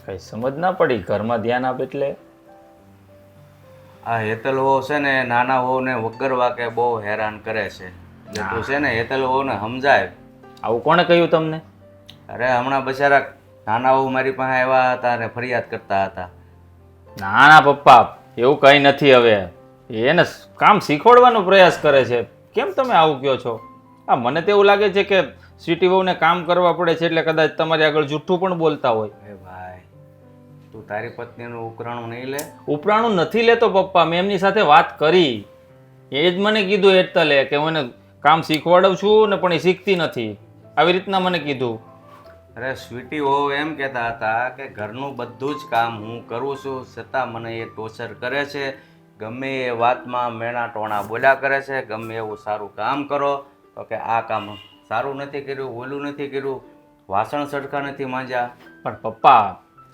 કંઈ સમજ ના પડી, ઘરમાં ધ્યાન આપે એટલે? આ હેતલ વહુ છે ને નાના વહુને વગર વાકે બહુ હેરાન કરે છે. એટલે તું છે ને હેતલ વહુને સમજાય. આવું કોણે કહ્યું તમને? અરે હમણાં બચારા નાના વહુ મારી પાસે આવ્યા હતા અને ફરિયાદ કરતા હતા. ના ના પપ્પા, એવું કંઈ નથી. હવે એને કામ શીખવાડવાનો પ્રયાસ કરે છે. કેમ તમે આવું કહો છો? હા, મને તો એવું લાગે છે કે સ્વીટી વહુને કામ કરવા પડે છે એટલે કદાચ તમારી આગળ જૂઠું પણ બોલતા હોય. એ ભાઈ, તું તારી પત્નીનું ઉપરાણું નહીં લે. ઉપરાણું નથી લેતો પપ્પા, મેં એમની સાથે વાત કરી. એ જ મને કીધું હેતલે કે હું એને કામ શીખવાડું છું ને પણ એ શીખતી નથી, આવી રીતના મને કીધું. અરે સ્વીટી વહુ એમ કહેતા હતા કે ઘરનું બધું જ કામ હું કરું છું છતાં મને એ ટોર્ચર કરે છે. ગમે એ વાતમાં મેણા ટોણા બોલ્યા કરે છે. ગમે એવું સારું કામ કરો તો કે આ કામ સારું નથી કર્યું, ઓલું નથી કર્યું, વાસણ સરખા નથી માંજ્યા. પણ પપ્પા,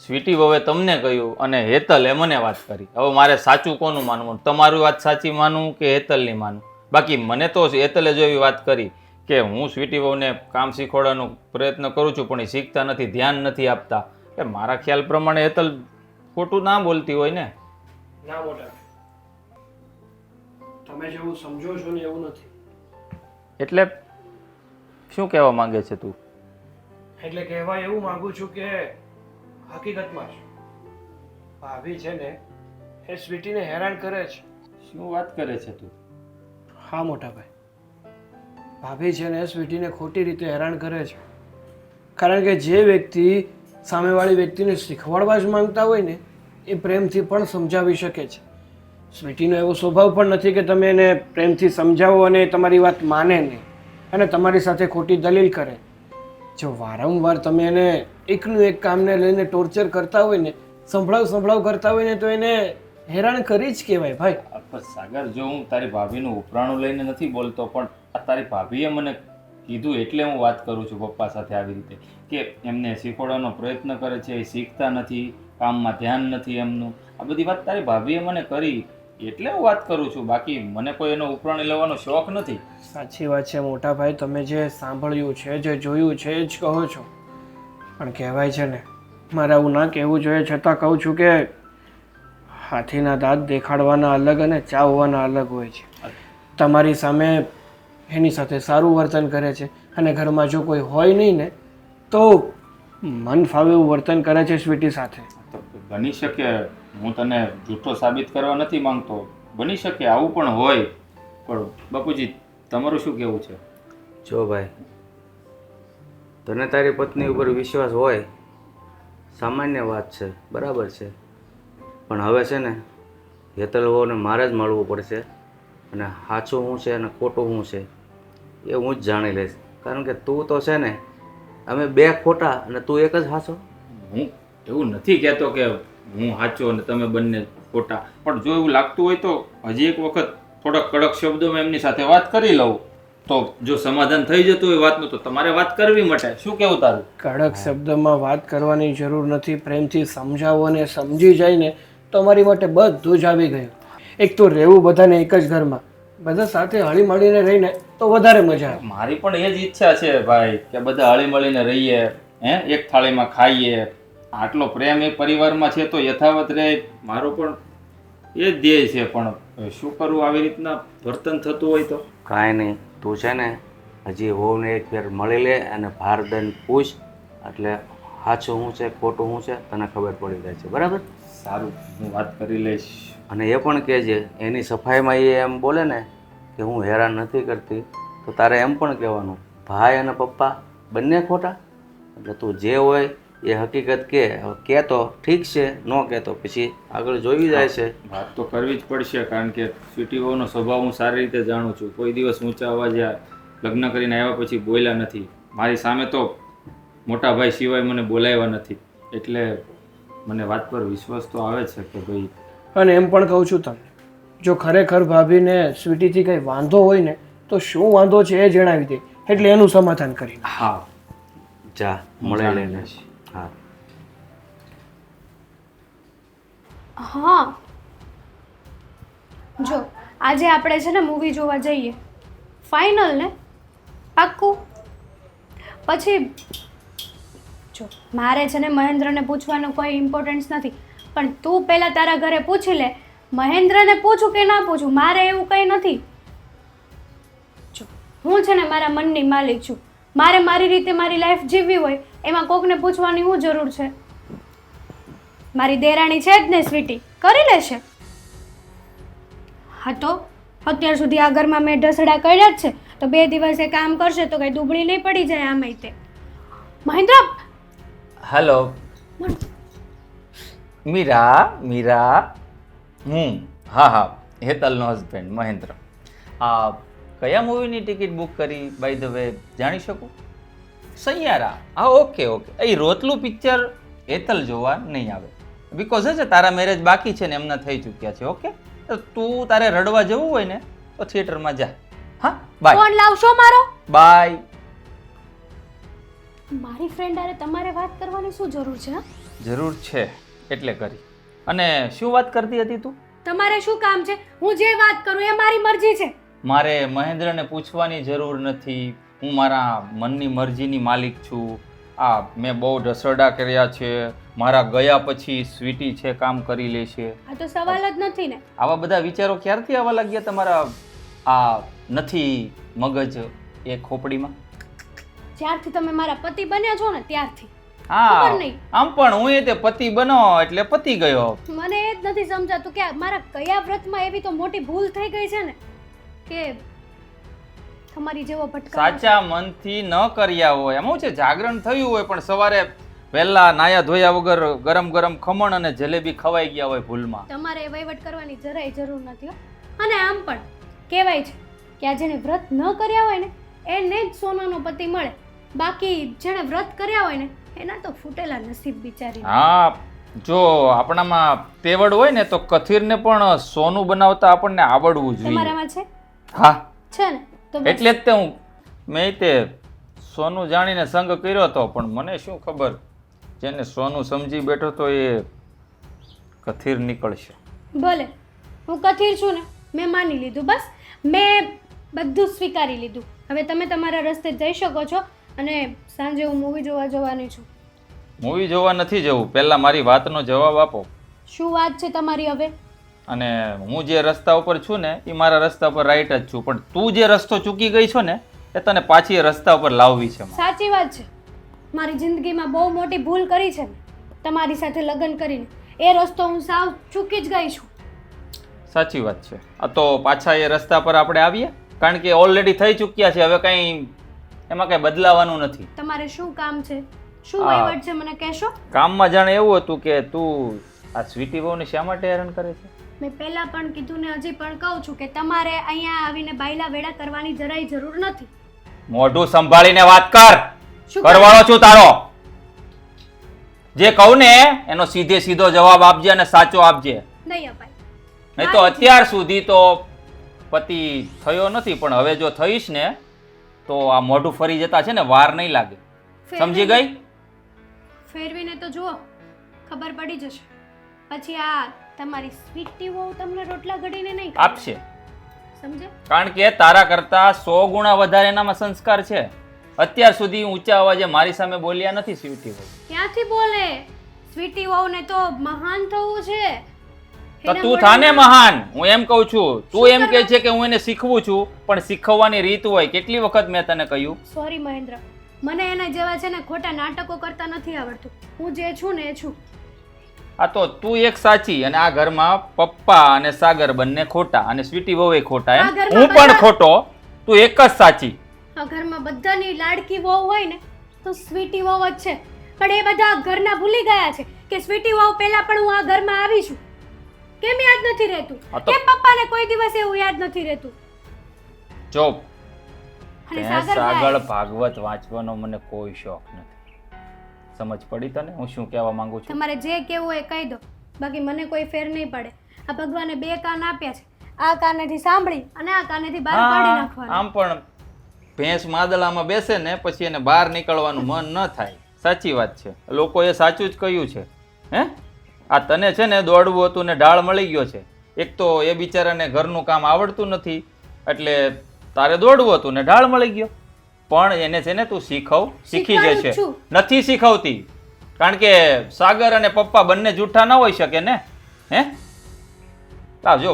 સ્વીટી વહુએ તમને કહ્યું અને હેતલે મને વાત કરી. હવે મારે સાચું કોનું માનવું? તમારી વાત સાચી માનું કે હેતલની માનું? બાકી મને તો હેતલે જો એવી વાત કરી કે હું સ્વીટી વહુને કામ શીખવાડવાનો પ્રયત્ન કરું છું પણ એ શીખતા નથી, ધ્યાન નથી આપતા, એટલે મારા ખ્યાલ પ્રમાણે હેતલ ખોટું ના બોલતી હોય ને. ના મોટા, તમે જેવું સમજો છો ને એવું નથી. એટલે શું કહેવા માંગે છે તું? એટલે કહેવા એવું માંગુ છું કે હકીકતમાં જ ભાભી છે ને એ સ્વીટીને હેરાન કરે છે. શું વાત કરે છે તું? હા મોટા ભાઈ, ભાભી છે ને સ્વીટીને ખોટી રીતે હેરાન કરે છે. કારણ કે જે વ્યક્તિ સામેવાળી વ્યક્તિને શીખવાડવા જ માંગતા હોય ને એ પ્રેમથી પણ સમજાવી શકે છે. સ્વીટીનો એવો સ્વભાવ પણ નથી કે તમે એને પ્રેમથી સમજાવો અને તમારી વાત માને નહીં અને તમારી સાથે ખોટી દલીલ કરે. જો વારંવાર તમે એને એકનું એક કામને લઈને ટોર્ચર કરતા હોય ને, સંભળાવ કરતા હોય ને, તો એને હેરાન કરી જ કહેવાય ભાઈ. પણ સાગર, જો હું તારી ભાભીનું ઉપરાણું લઈને નથી બોલતો, પણ આ તારી ભાભીએ મને કીધું એટલે હું વાત કરું છું પપ્પા સાથે આવી રીતે, કે એમને શીખવાડવાનો પ્રયત્ન કરે છે, એ શીખતા નથી, કામમાં ધ્યાન નથી એમનું. આ બધી વાત તારી ભાભીએ મને કરી એટલે હું વાત કરું છું, બાકી મને કોઈ એનો ઉપરાણ લેવાનો શોખ નથી. સાચી વાત છે મોટા ભાઈ, તમે જે સાંભળ્યું છે, જે જોયું છે એ જ કહો છો. પણ કહેવાય છે ને, મારે આવું ના કહેવું જોઈએ છતાં કહું છું કે હાથીના દાંત દેખાડવાના અલગ અને ચાવવાના અલગ હોય છે. તમારી સામે એની સાથે સારું વર્તન કરે છે અને ઘરમાં જો કોઈ હોય નહીં ને તો મન ફાવે એવું વર્તન કરે છે સ્વીટી સાથે. તો બની શકે, હું તને જૂઠો સાબિત કરવા નથી માંગતો, બની શકે આવું પણ હોય, પણ બાપુજી તમારું શું કહેવું છે? જો ભાઈ, તને તારી પત્ની ઉપર વિશ્વાસ હોય, સામાન્ય વાત છે, બરાબર છે, પણ હવે છે ને હેતલ વહુને મારે જ મળવું પડશે, અને સાચું શું છે અને ખોટું શું છે એ હું જ જાણી લઈશ. કારણ કે તું તો છે ને, અમે બે ખોટા અને તું એક જ સાચો. હું એવું નથી કહેતો કે હું સાચો અને તમે બંને ખોટા, પણ જો એવું લાગતું હોય તો હજી એક વખત થોડા કડક શબ્દોમાં એમની સાથે વાત કરી લઉં, તો જો સમાધાન થઈ જતું હોય વાતનું તો તમારે વાત કરવી માટે. શું કહેવું તારું? કડક શબ્દમાં વાત કરવાની જરૂર નથી, પ્રેમથી સમજાવો અને સમજી જાય ને તો અમારી માટે બધું જ આવી ગયું. એક તો રહેવું બધાને એક જ ઘરમાં, બધા સાથે હળી મળીને રહીને તો વધારે મજા આવે. મારી પણ એ જ ઈચ્છા છે ભાઈ, કે બધા હળી મળીને રહીએ, એક થાળીમાં ખાઈએ. આટલો પ્રેમ એક પરિવારમાં છે તો યથાવત રહે, મારો પણ એ જ ધ્યેય છે. પણ શું કરું, આવી રીતના વર્તન થતું હોય તો? કાંઈ નહીં, તું છે ને હજી વહુને એક ફેર મળી લે અને ભારદન પૂછ, એટલે સાચું શું છે ખોટું શું છે તને ખબર પડી જાય છે, બરાબર? સારું, હું વાત કરી લઈશ. અને એ પણ કહેજે, એની સફાઈમાં એ એમ બોલે ને કે હું હેરાન નથી કરતી, તો તારે એમ પણ કહેવાનું ભાઈ અને પપ્પા બંને ખોટા. એટલે તું જે હોય એ હકીકત કે તો ઠીક છે, ન કે તો પછી આગળ જોઈ જાય છે. વાત તો કરવી જ પડશે, કારણ કે સ્વીટી વહુનો સ્વભાવ હું સારી રીતે જાણું છું. કોઈ દિવસ ઊંચા અવાજે લગ્ન કરીને આવ્યા પછી બોલ્યા નથી. મારી સામે તો મોટા ભાઈ સિવાય મને બોલાવ્યા નથી, એટલે મને વાત પર વિશ્વાસ તો આવે છે કે ભાઈ. અને એમ પણ કહું છું તમને, જો ખરેખર ભાભીને સ્વીટીથી કંઈ વાંધો હોય ને તો શું વાંધો છે એ જણાવી દે, એટલે એનું સમાધાન કરી. હા, જા મળે લઈને. હા હા, જો આજે આપણે છે ને મૂવી જોવા જઈએ, ફાઇનલ ને? પાક્કું? પછી જો મારે છે ને મહેન્દ્રને પૂછવાનો કોઈ ઇમ્પોર્ટન્સ નથી, પણ તું પહેલાં તારા ઘરે પૂછી લે, મહેન્દ્રને પૂછું કે ના પૂછું, મારે એવું કંઈ નથી. જો હું છે ને મારા મનની માલિક છું, મારે મારી રીતે મારી લાઈફ જીવવી હોય, એમાં કોકને પૂછવાની શું જરૂર છે? મારી દેરાણી છે જ ને સ્વીટી, કરી લેશે. હા તો અત્યાર સુધી આ ઘરમાં મેં ઢસડા કર્યા જ છે, તો 2 દિવસ એ કામ કરશે તો કંઈ દુબળી નહીં પડી જાય આમાંય તે. મહેન્દ્ર! હેલો મીરા, હા હા, હેતલનો હસબન્ડ મહેન્દ્ર. કયા મૂવીની ટિકિટ બુક કરી બાય ધ વે, જાણી શકું? સૈયારા? હા, ઓકે. એ રોતલું પિક્ચર હેતલ જોવા નહીં આવે, બિકોઝ છે તારા મેરેજ બાકી છે ને એમના થઈ ચૂક્યા છે. ઓકે, તો તું તારે રડવા જવું હોય ને તો થિયેટરમાં જા. હા, બાય. ફોન લાવશો મારો? બાય. મારી ફ્રેન્ડ અરે તમારે વાત કરવાની શું જરૂર છે? જરૂર છે એટલે કરી. અને શું વાત કરતી હતી તું? તમારે શું કામ છે? હું જે વાત કરું એ મારી મરજી છે. મારે મહેન્દ્રને પૂછવાની જરૂર નથી, હું મારા મનની મરજીની માલિક છું. મેં બહુ ઢસરડા કર્યા છે, મારા ગયા પછી સ્વીટી છે કામ કરી લેશે. આ તો સવાલ જ નથી ને. આવા બધા વિચારો ક્યારથી આવવા લાગ્યા તમારા નથી મગજ એ ખોપડીમાં? જ્યારથી તમે મારા પતિ બન્યા છો ને ત્યારથી. હા, ખબર નહીં. આમ પણ હું એ તે પતિ બનો એટલે પતિ ગયો. મને એ જ નથી સમજાતું કે મારા કયા વ્રતમાં એવી તો મોટી ભૂલ થઈ ગઈ છે ને કે તમારી જેવો ભટકા. સાચા મનથી ન કર્યા હોય, એમ છે જાગરણ થયું હોય પણ સવારે વહેલા નાયા ધોયા વગર ગરમ ગરમ ખમણ અને જલેબી ખવાઈ ગયા હોય ભૂલમાં. તમારે એ વહીવટ કરવાની જરાય જરૂર નથી હો. અને આમ પણ કહેવાય છે કે આ જેને વ્રત ન કર્યા હોય ને એને જ સોનાનો પતિ મળે, બાકી જેણે વ્રત કર્યા હોય ને એના તો ફૂટેલા નસીબ બિચારી. હા, જો આપણામાં તેવડ હોય ને તો કથિરને પણ સોનું બનાવતા આપણને આવડવું જોઈએ. તમારામાં છે હા, છે ને તો બસ. એટલે જ તે મેં તે સોનું જાણીને સંગ કર્યો હતો, પણ મને શું ખબર જેને સોનું સમજી બેઠો તો એ કથિર નીકળશે. ભલે હું કથિર છું ને, મેં માની લીધું, બસ મેં બધું સ્વીકારી લીધું. હવે તમે તમારા રસ્તે જઈ શકો છો અને સાંજે હું મૂવી જોવા જવાની છું. મૂવી જોવા નથી જવું, પહેલા મારી વાતનો જવાબ આપો. શું વાત છે તમારી હવે? અને હું જે રસ્તા ઉપર છું ને એ મારા રસ્તા ઉપર રાઈટ જ છું, પણ તું જે રસ્તો ચૂકી ગઈ છો ને એ તને પાછી એ રસ્તા ઉપર લાવવી છે મારે. સાચી વાત છે, મારી જિંદગીમાં બહુ મોટી ભૂલ કરી છે મેં તમારી સાથે લગ્ન કરીને. એ રસ્તો હું સાવ ચૂકી જ ગઈ છું. સાચી વાત છે. આ તો પાછા એ રસ્તા પર આપણે આવીએ, કારણ કે ઓલરેડી થઈ ચૂક્યા છે, હવે કંઈ એમાં કંઈ બદલાવાનું નથી. તમારે શું કામ છે, શું હા. વહીવટ છે, મને કહેશો? કામમાં જાણે એવું હતું કે તું આ સ્વીટી બહુને શા માટે હેરાન કરે છે? મેં પહેલા પણ કીધું ને હજી પણ કહું છું કે તમારે અહીંયા આવીને બાયલા વેડા કરવાની જરાય જરૂર નથી. મોઢું સંભાળીને વાત કર. શું કરવાળો છું તારો. જે કહું ને એનો સીધે સીધો જવાબ આપજે અને સાચો આપજે. નહીં અપાય. નહીં તો અત્યાર સુધી તો પતિ થયો નથી, પણ હવે જો થઈશ ને તો આ મોઢું ફરી જતા છે ને વાર નહીં લાગે. સમજી ગઈ? ફેરવીને તો જુઓ, ખબર પડી જશે. પછી આ તમારી સ્વીટી વહુ તમને રોટલા ઘડીને નહીં કરે. આપશે, સમજે? કારણ કે તારા કરતા 100 ગુણા વધારે એનામાં સંસ્કાર છે. અત્યાર સુધી ઊંચા અવાજે મારી સામે બોલ્યા નથી સ્વીટી વહુ. ક્યાંથી બોલે? સ્વીટી વહુને તો મહાન થવું છે. તો એના તું થાને મોઢામાં- મહાન. હું એમ કહું છું, તું શું એમ કહે છે કે હું એને શીખવું છું, પણ શીખવવાની રીત હોય. કેટલી વખત મેં તને કહ્યું? સોરી મહેન્દ્ર, મને એના જેવા છે ને ખોટા નાટકો કરતા નથી આવડતું. હું જે છું ને એ છું. આ તો તું એક સાચી અને આ ઘરમાં પપ્પા અને સાગર બંને ખોટા અને સ્વીટી વહુ ખોટા. આ એમ ઘરમાં હું પણ બધા- ખોટો, તું એક જ સાચી. આ ઘરમાં બધાની લાડકી વહુ હોય ને તો સ્વીટી વહુ જ છે. પણ એ બધા ઘરના ભૂલી ગયા છે કે સ્વીટી વહુ પહેલા પણ હું આ ઘરમાં આવી છું. કેમ યાદ નથી રહેતું? આ તો- કેમ પપ્પાને કોઈ દિવસ એવું યાદ નથી રહેતું? જો અને તે સાગર સાગર ભાઈ, ભાગવત વાંચવાનો મને કોઈ શોખ નથી. સમજ પડી તને હું શું કહેવા માંગુ છું? તમારે જે કહેવું હોય એ કહી દો, બાકી મને કોઈ ફેર નહીં પડે. આ ભગવાને 2 કાન આપ્યા છે, આ કાનેથી સાંભળી અને આ કાનેથી બહાર કાઢી હા, નાખવાનું. આમ પણ ભેંસ માદળામાં બેસે ને પછી એને બહાર નીકળવાનું મન ન થાય. સાચી વાત છે, લોકોએ સાચું જ કહ્યું છે. હે આ તને છે ને દોડવું હતું ને ઢાળ મળી ગયો છે. એક તો એ બિચારાને ઘરનું કામ આવડતું નથી, એટલે તારે દોડવું હતું ને ઢાળ મળી ગયો. પણ એને છે ને તું શીખવ, શીખી શીખવાડું જશે. જ છું. નથી શીખવતી, કારણ કે સાગર અને પપ્પા બંને જૂઠા ન હોઈ શકે ને. હે લાવ જો,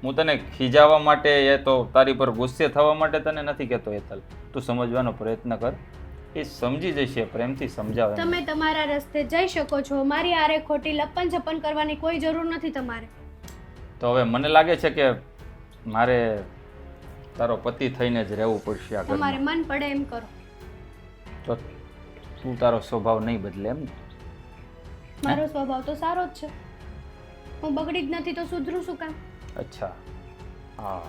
હું તને ખીજાવવા માટે એ તો તારી પર ગુસ્સે થવા માટે તને નથી કહેતો હેતલ. તું સમજવાનો પ્રયત્ન કર, એ સમજી જશે. પ્રેમથી સમજાવે. તમે તમારા રસ્તે જઈ શકો છો. મારી આરે ખોટી લપન છપન કરવાની કોઈ જરૂર નથી તમારે. તો હવે મને લાગે છે કે મારે તારો પતિ થઈને જ રહેવું પડશે આ તમારે ઘરમાં. મન પડે એમ કરો. તો તું તારો સ્વભાવ નહીં બદલે એમ ને? મારો સ્વભાવ તો સારો જ છે. હું બગડી જ નથી તો સુધરું શું કામ? અચ્છા, હા.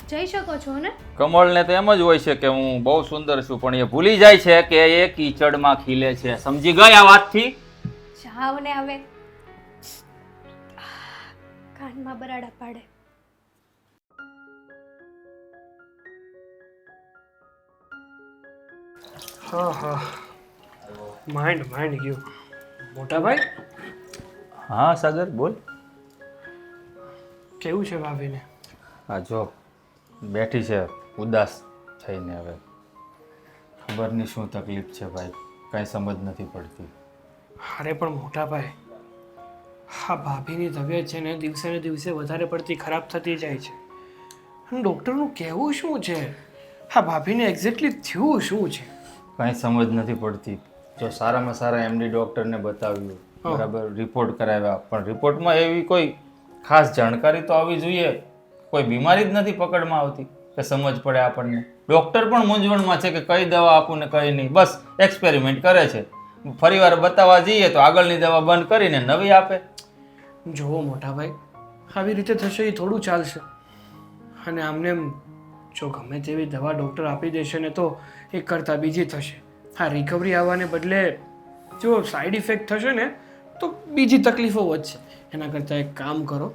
જઈ શકો છો ને? કમળને તો એમ જ હોય છે કે હું બહુ સુંદર છું, પણ એ ભૂલી જાય છે કે એ કીચડમાં ખીલે છે. સમજી ગઈ આ વાતથી? જાવ ને હવે. કાનમાં બરાડા પાડે. હા હા, માઇન્ડ ગયું. મોટા ભાઈ, હા સાગર બોલ. કેવું છે ભાભીને? હા જો બેઠી છે ઉદાસ થઈને. હવે ખબર નહીં શું તકલીફ છે ભાઈ, કાંઈ સમજ નથી પડતી. અરે પણ મોટા ભાઈ, હા ભાભીની તબિયત છે ને દિવસે ને દિવસે વધારે પડતી ખરાબ થતી જાય છે. અને ડૉક્ટરનું કહેવું શું છે? હા ભાભીને એક્ઝેક્ટલી થયું શું છે? કાંઈ સમજ નથી પડતી. જો સારામાં સારા એમડી ડૉક્ટરને બતાવ્યું, બરાબર રિપોર્ટ કરાવ્યા, પણ રિપોર્ટમાં એવી કોઈ ખાસ જાણકારી તો આવવી જોઈએ. કોઈ બીમારી જ નથી પકડમાં આવતી કે સમજ પડે આપણને. ડૉક્ટર પણ મૂંઝવણમાં છે કે કઈ દવા આપું ને કઈ નહીં. બસ એક્સપેરિમેન્ટ કરે છે. ફરીવાર બતાવવા જઈએ તો આગળની દવા બંધ કરીને નવી આપે. જુઓ મોટા ભાઈ, આવી રીતે થશે એ થોડું ચાલશે. અને આમને એમ જો ગમે તેવી દવા ડૉક્ટર આપી દેશે ને તો એક કરતાં બીજી થશે. હા રિકવરી આવવાને બદલે જો સાઈડ ઇફેક્ટ થશે ને તો બીજી તકલીફો વધશે. એના કરતાં એક કામ કરો,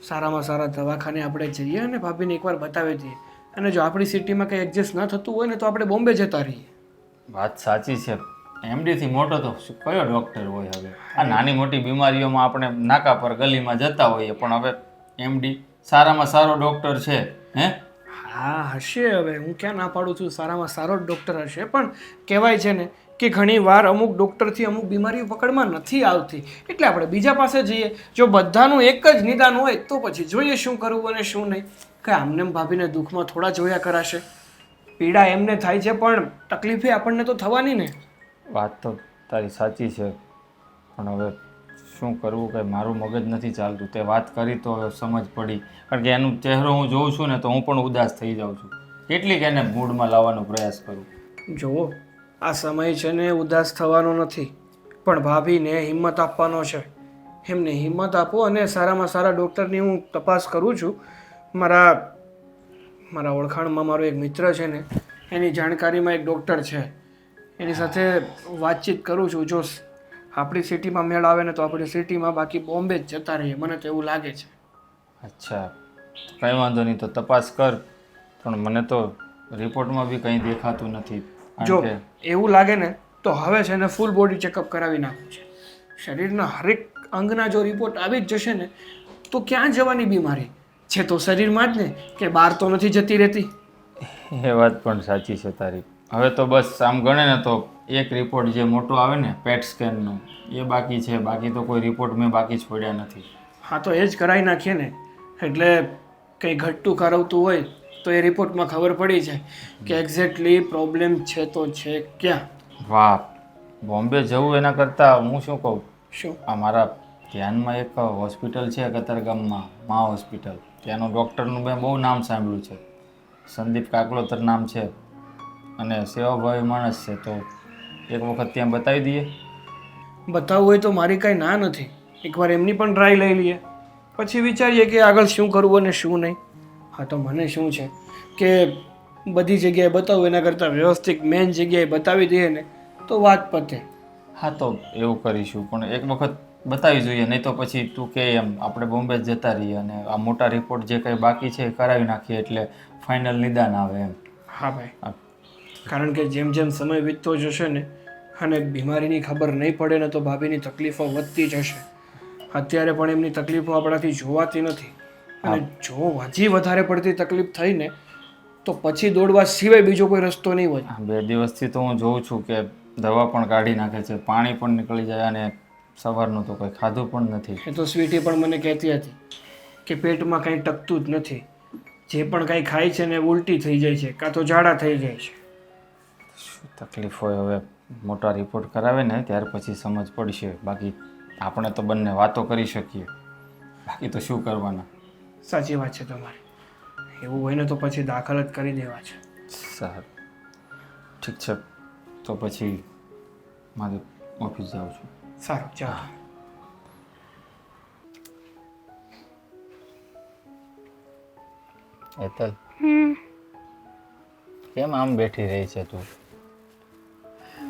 સારામાં સારા દવાખાને આપણે જઈએ અને ભાભીને એકવાર બતાવી દઈએ. અને જો આપણી સિટીમાં કંઈ એડજસ્ટ ન થતું હોય ને તો આપણે બોમ્બે જતા રહીએ. વાત સાચી છે. એમડીથી મોટો તો કયો ડૉક્ટર હોય હવે? આ નાની મોટી બીમારીઓમાં આપણે નાકા પર ગલીમાં જતા હોઈએ, પણ હવે એમડી સારામાં સારો ડૉક્ટર છે. હે? હા હશે, હવે હું ક્યાં ના પાડું છું, સારામાં સારો જ ડૉક્ટર હશે. પણ કહેવાય છે ને કે ઘણી વાર અમુક ડૉક્ટરથી અમુક બીમારીઓ પકડમાં નથી આવતી, એટલે આપણે બીજા પાસે જઈએ. જો બધાનું એક જ નિદાન હોય તો પછી જોઈએ શું કરવું અને શું નહીં. કે આમને ભાભીને દુઃખમાં થોડા જોયા કરાશે. પીડા એમને થાય છે પણ તકલીફે આપણને તો થવાની ને. વાત તો તારી સાચી છે, પણ હવે શું કરવું કંઈ મારું મગજ નથી ચાલતું. તે વાત કરી તો હવે સમજ પડી, કારણ કે એનો ચહેરો હું જોઉં છું ને તો હું પણ ઉદાસ થઈ જાઉં છું. કેટલીક એને મૂડમાં લાવવાનો પ્રયાસ કરું. જુઓ, આ સમય છે ને ઉદાસ થવાનો નથી, પણ ભાભીને હિંમત આપવાનો છે. એમને હિંમત આપો અને સારામાં સારા ડૉક્ટરની હું તપાસ કરું છું. મારા ઓળખાણમાં મારો એક મિત્ર છે ને, એની જાણકારીમાં એક ડૉક્ટર છે, એની સાથે વાતચીત કરું છું. જો આપણી સિટીમાં મેળ આવે ને તો આપણી સિટીમાં, બાકી બોમ્બે જ જતા રહીએ, મને તો એવું લાગે છે. અચ્છા, કંઈ વાંધો નહીં, તો તપાસ કર. પણ મને તો રિપોર્ટમાં બી કંઈ દેખાતું નથી. જો એવું લાગે ને તો હવે છે ને ફૂલ બોડી ચેકઅપ કરાવી નાખવું છે. શરીરના હરેક અંગના જો રિપોર્ટ આવી જ જશે ને તો ક્યાં જવાની બીમારી છે? તો શરીરમાં જ ને, કે બહાર તો નથી જતી રહેતી. એ વાત પણ સાચી છે તારી. હવે તો બસ આમ ગણે ને તો એક રિપોર્ટ જે મોટો આવે ને પેટ સ્કેનનો એ બાકી છે, બાકી તો કોઈ રિપોર્ટ મેં બાકી છોડ્યા નથી. હા તો એ જ કરાવી નાખીએ ને, એટલે કંઈ ઘટતું કરાવતું હોય તો એ રિપોર્ટમાં ખબર પડી જાય કે એક્ઝેક્ટલી પ્રોબ્લેમ છે તો છે ક્યાં. વાહ, બોમ્બે જવું એના કરતાં હું શું કહું, શું? આ મારા ધ્યાનમાં એક હોસ્પિટલ છે કતારગામમાં, મા હોસ્પિટલ. ત્યાંનું ડૉક્ટરનું મેં બહુ નામ સાંભળ્યું છે. સંદીપ કાકલોતર નામ છે અને સેવાભાવી માણસ છે. તો એક વખત ત્યાં બતાવી દઈએ. બતાવવું હોય તો મારી કાંઈ ના નથી. એકવાર એમની પણ ટ્રાય લઈ લઈએ, પછી વિચારીએ કે આગળ શું કરવું અને શું નહીં. હા તો મને શું છે કે બધી જગ્યાએ બતાવું એના કરતાં વ્યવસ્થિત મેઇન જગ્યાએ બતાવી દઈએ ને તો વાત પતે. હા તો એવું કરીશું, પણ એક વખત બતાવી જોઈએ, નહીં તો પછી તું કે એમ આપણે બોમ્બે જ જતા રહીએ અને આ મોટા રિપોર્ટ જે કંઈ બાકી છે એ કરાવી નાખીએ, એટલે ફાઇનલ નિદાન આવે એમ. હા ભાઈ, કારણ કે જેમ જેમ સમય વીતતો જશે ને અને બીમારીની ખબર નહીં પડે ને તો ભાભીની તકલીફો વધતી જશે. અત્યારે પણ એમની તકલીફો આપણાથી જોવાતી નથી, અને જો હજી વધારે પડતી તકલીફ થઈ ને તો પછી દોડવા સિવાય બીજો કોઈ રસ્તો નહીં હોય. 2 દિવસથી તો હું જોઉં છું કે દવા પણ કાઢી નાખે છે, પાણી પણ નીકળી જાય અને સવારનું તો કંઈ ખાધું પણ નથી. એ તો સ્વીટી પણ મને કહેતી હતી કે પેટમાં કંઈ ટકતું જ નથી, જે પણ કંઈ ખાય છે ને ઉલટી થઈ જાય છે કાં તો ઝાડા થઈ જાય છે. શું તકલીફ હોય હવે, મોટા રિપોર્ટ કરાવે ને ત્યાર પછી સમજ પડશે. બાકી આપણે તો બંને વાતો કરી શકીએ, બાકી તો શું કરવાના. સાચી વાત છે તમારી. એવું હોય ને તો પછી દાખલ જ કરી દેવા છે. સારું, ઠીક છે, તો પછી મારે ઓફિસ જાઉં છું. સારું, ચાલો. એતલ, કેમ આમ બેઠી રહી છે તું?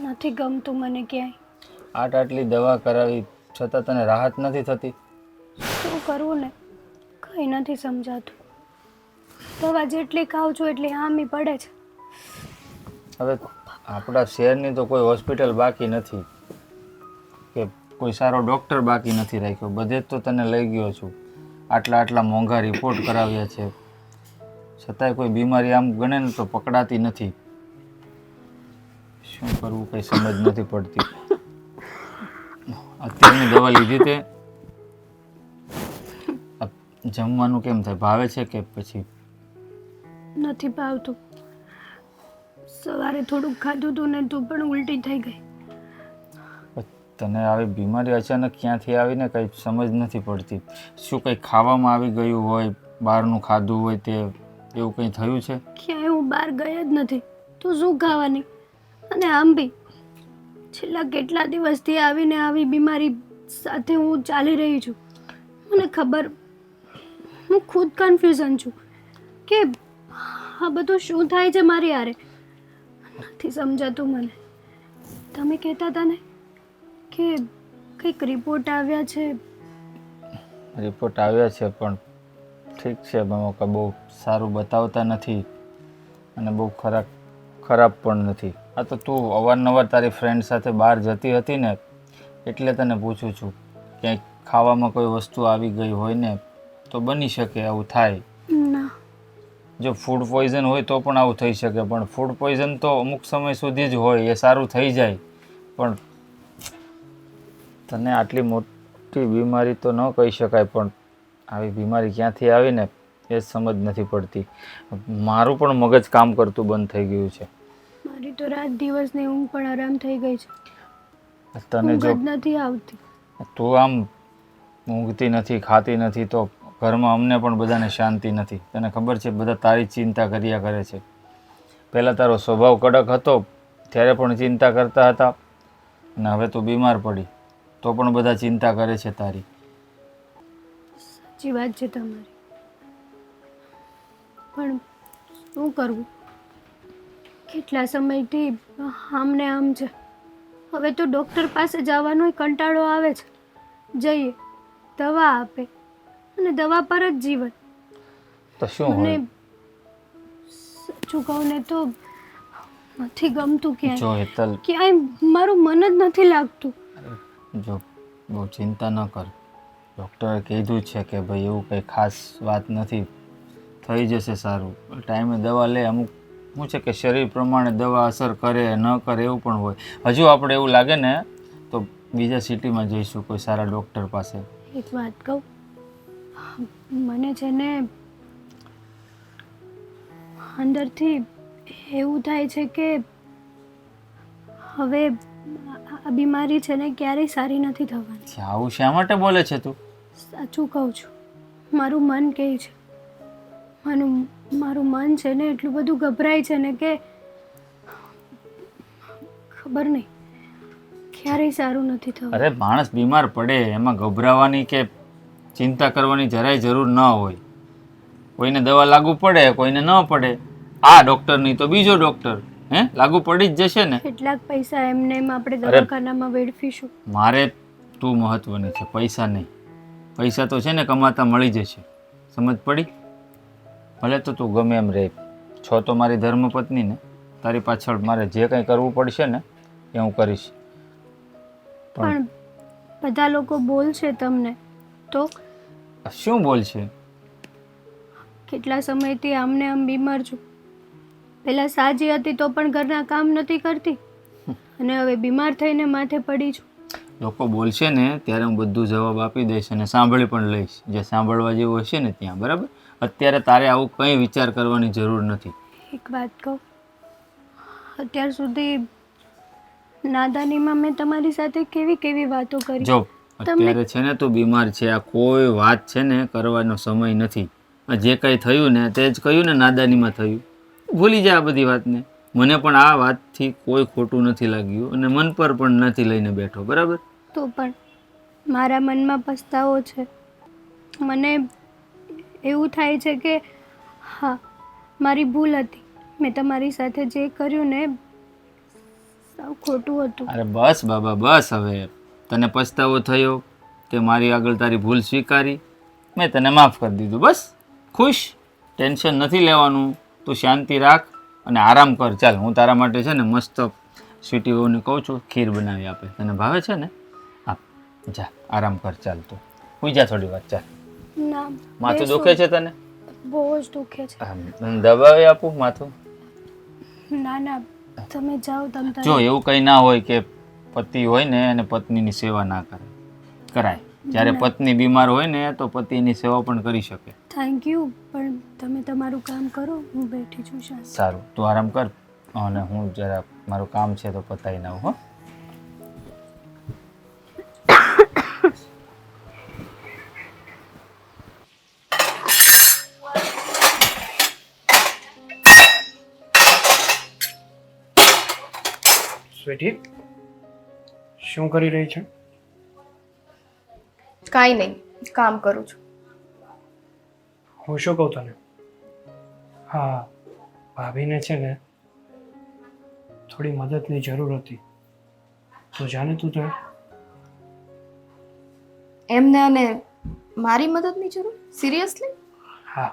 નથી ગમતું મને ક્યાંય. આટલી દવા કરાવી છતાં તને રાહત નથી થતી? શું કરવું ને, કંઈ નથી સમજાતું. દવા જેટલી ખાઉં છું એટલી હામી પડે છે. હવે આપણા શહેરની તો કોઈ હોસ્પિટલ બાકી નથી કે કોઈ સારો ડૉક્ટર બાકી નથી રાખ્યો. બધે જ તો તને લઈ ગયો છું. આટલા મોંઘા રિપોર્ટ કરાવ્યા છે, છતાંય કોઈ બીમારી આમ ગણે ને તો પકડાતી નથી. શું કરવું કંઈ સમજ નથી પડતી. અત્યારની દવા લીધી તે જમવાનું કેમ થાય, ભાવે છે કે પછી? નથી ભાવતું. સવારે થોડુંક ખાધું હતું ને તું પણ ઉલટી થઈ ગઈ. તને આવી બીમારી અચાનક ક્યાંથી આવીને કંઈ સમજ નથી પડતી. શું કંઈ ખાવામાં આવી ગયું હોય, બહારનું ખાધું હોય તે એવું કંઈ થયું છે? ક્યાંય હું બહાર ગઈ જ નથી તો શું ખાવાની? અને આમ બી છેલ્લા કેટલા દિવસથી આવીને આવી બીમારી સાથે હું ચાલી રહી છું. મને ખબર, હું ખુદ કન્ફ્યુઝન છું કે આ બધું શું થાય છે મારી હારે. નથી સમજાતું મને. તમે કહેતા હતા ને કે કંઈક રિપોર્ટ આવ્યા છે. રિપોર્ટ આવ્યા છે પણ ઠીક છે મમકા, બહુ સારું બતાવતા નથી અને બહુ ખરાબ પણ નથી. આ તો તું અવારનવાર તારી ફ્રેન્ડ સાથે બહાર જતી હતી ને એટલે તને પૂછું છું. ક્યાંક ખાવામાં કોઈ વસ્તુ આવી ગઈ હોય ને તો બની શકે આવું થાય. ના, જો ફૂડ પોઈઝન હોય તો પણ આવું થઈ શકે, પણ ફૂડ પોઈઝન તો અમુક સમય સુધી જ હોય, એ સારું થઈ જાય. પણ તને આટલી મોટી બીમારી તો ન કહી શકાય, પણ આવી બીમારી ક્યાંથી આવી ને એ જ સમજ નથી પડતી. મારું પણ મગજ કામ કરતું બંધ થઈ ગયું છે. મારી તો રાત દિવસની ઊંઘ પણ આરામ થઈ ગઈ છે. તને ઊંઘ જો જ નથી આવતી. તું આમ ઊંઘતી નથી, ખાતી નથી તો ઘરમાં અમને પણ બધાને શાંતિ નથી. તને ખબર છે બધા તારી ચિંતા કર્યા કરે છે. પહેલાં તારો સ્વભાવ કડક હતો ત્યારે પણ ચિંતા કરતા હતા અને હવે તું બીમાર પડી તો પણ બધા ચિંતા કરે છે તારી. સાચી વાત છે તમારી, પણ શું કરવું? કેટલા સમયથી આમને આમ છે. હવે તો ડૉક્ટર પાસે જવાનો કંટાળો આવે છે. જઈએ, દવા આપે અને દવા પર જ જીવન. તો શું મને હોય? સાચું કહું ને તો નથી ગમતું ક્યાંય. જો હેતલ, ક્યાંય મારું મન જ નથી લાગતું. જો બહુ ચિંતા ન કર. ડૉક્ટરે કીધું છે કે ભાઈ એવું કંઈ ખાસ વાત નથી, થઈ જશે સારું. ટાઈમે દવા લે. અમુક શું છે કે શરીર પ્રમાણે દવા અસર કરે ન કરે એવું પણ હોય. હજુ આપણે એવું લાગે ને તો બીજા સિટીમાં જઈશું કોઈ સારા ડૉક્ટર પાસે. એક વાત કહું, મને છે ને અંદરથી એવું થાય છે કે હવે આ બીમારી છે ને ક્યારેય સારી નથી થવાની. આવું શા માટે બોલે છે તું? સાચું કહું છું, મારું મન કહે છે. મારું મન છે ને એટલું બધું ગભરાય છે ને કે ખબર નહીં ક્યારેય સારું નથી થવાનું. અરે માણસ બીમાર પડે એમાં ગભરાવાની કે ચિંતા કરવાની જરાય જરૂર ન હોય. કોઈને દવા લાગુ પડે, કોઈને ન પડે. આ ડૉક્ટર નહીં તો બીજો ડૉક્ટર, લાગુ પડી જ જશે ને. કેટલાક પૈસા એમને એમ આપણે અરે, દવાખાનામાં વેડફીશું. મારે તું મહત્વની છે, પૈસા નહીં. પૈસા તો છે ને કમાતા મળી જશે, સમજ પડી? ભલે તો તું ગમે એમ રહે છો તો મારી ધર્મપત્ની ને, તારી પાછળ મારે જે કંઈ કરવું પડશે ને એ હું કરીશ. પણ બધા લોકો બોલશે તમને તો? શું બોલશે? કેટલા સમયથી આમને આમ બીમાર છું. પહેલાં સાજી હતી તો પણ ઘરના કામ નથી કરતી અને હવે બીમાર થઈને માથે પડી છું. લોકો બોલશે ને ત્યારે હું બધું જવાબ આપી દઈશ અને સાંભળી પણ લઈશ જે સાંભળવા જેવું હશે ને ત્યાં. બરાબર? અત્યારે તારે આવું કંઈ વિચાર કરવાની જરૂર નથી. એક વાત કહું, અત્યાર સુધી નાદાનીમાં મેં તમારી સાથે કેવી કેવી વાતો કરી. જો અત્યારે છે ને તું બીમાર છે, આ કોઈ વાત છે ને કરવાનો સમય નથી. આ જે કંઈ થયું ને તે જ કહ્યું ને નાદાનીમાં થયું. ભૂલી જા આ બધી વાતને. મને પણ આ વાતથી કોઈ ખોટું નથી લાગ્યું અને મન પર પણ નથી લઈને બેઠો. બરાબર? તો પણ મારા મનમાં પસ્તાવો છે. મને એવું થાય છે કે હા, મારી ભૂલ હતી. મેં તમારી સાથે જે કર્યું ને સાવ ખોટું હતું. અરે બસ બાબા બસ. હવે તને પસ્તાવો થયો તે મારી આગળ તારી ભૂલ સ્વીકારી, મેં તને માફ કરી દીધું. બસ ખુશ, ટેન્શન નથી લેવાનું. તું શાંતિ રાખ અને આરામ કર. ચાલ હું તારા માટે છે ને મસ્ત સ્વીટી વહુને કહું છું ખીર બનાવી આપે. તને ભાવે છે ને? આપ જા આરામ કર. ચાલ તું સુઈ જા થોડી વાર. ચાલ. ના, માથું દુખે છે તને? બહુ જ દુખે છે. દવા આપું માથું? ના ના, તમે જાઓ. તમે જો એવું કંઈ ના હોય કે પતિ હોય ને અને પત્નીની સેવા ના કરાય. જ્યારે પત્ની બીમાર હોય ને તો પતિની સેવા પણ કરી શકે. થેન્ક યુ, પણ તમે તમારું કામ કરો, હું બેઠી છું શાંતિ. સારું, તું આરામ કર અને હું જરા મારું કામ છે તો પતાવીને આવું. હો. સ્વીટી, શું કરી રહી છે? કાંઈ નહીં, કામ કરું છું. હું શું કહું તને? હા, ભાભીને છે ને થોડી મદદની જરૂર હતી. તો જાને તું ત્યાં એમને અને મારી મદદની જરૂર? સિરિયસલી? હા,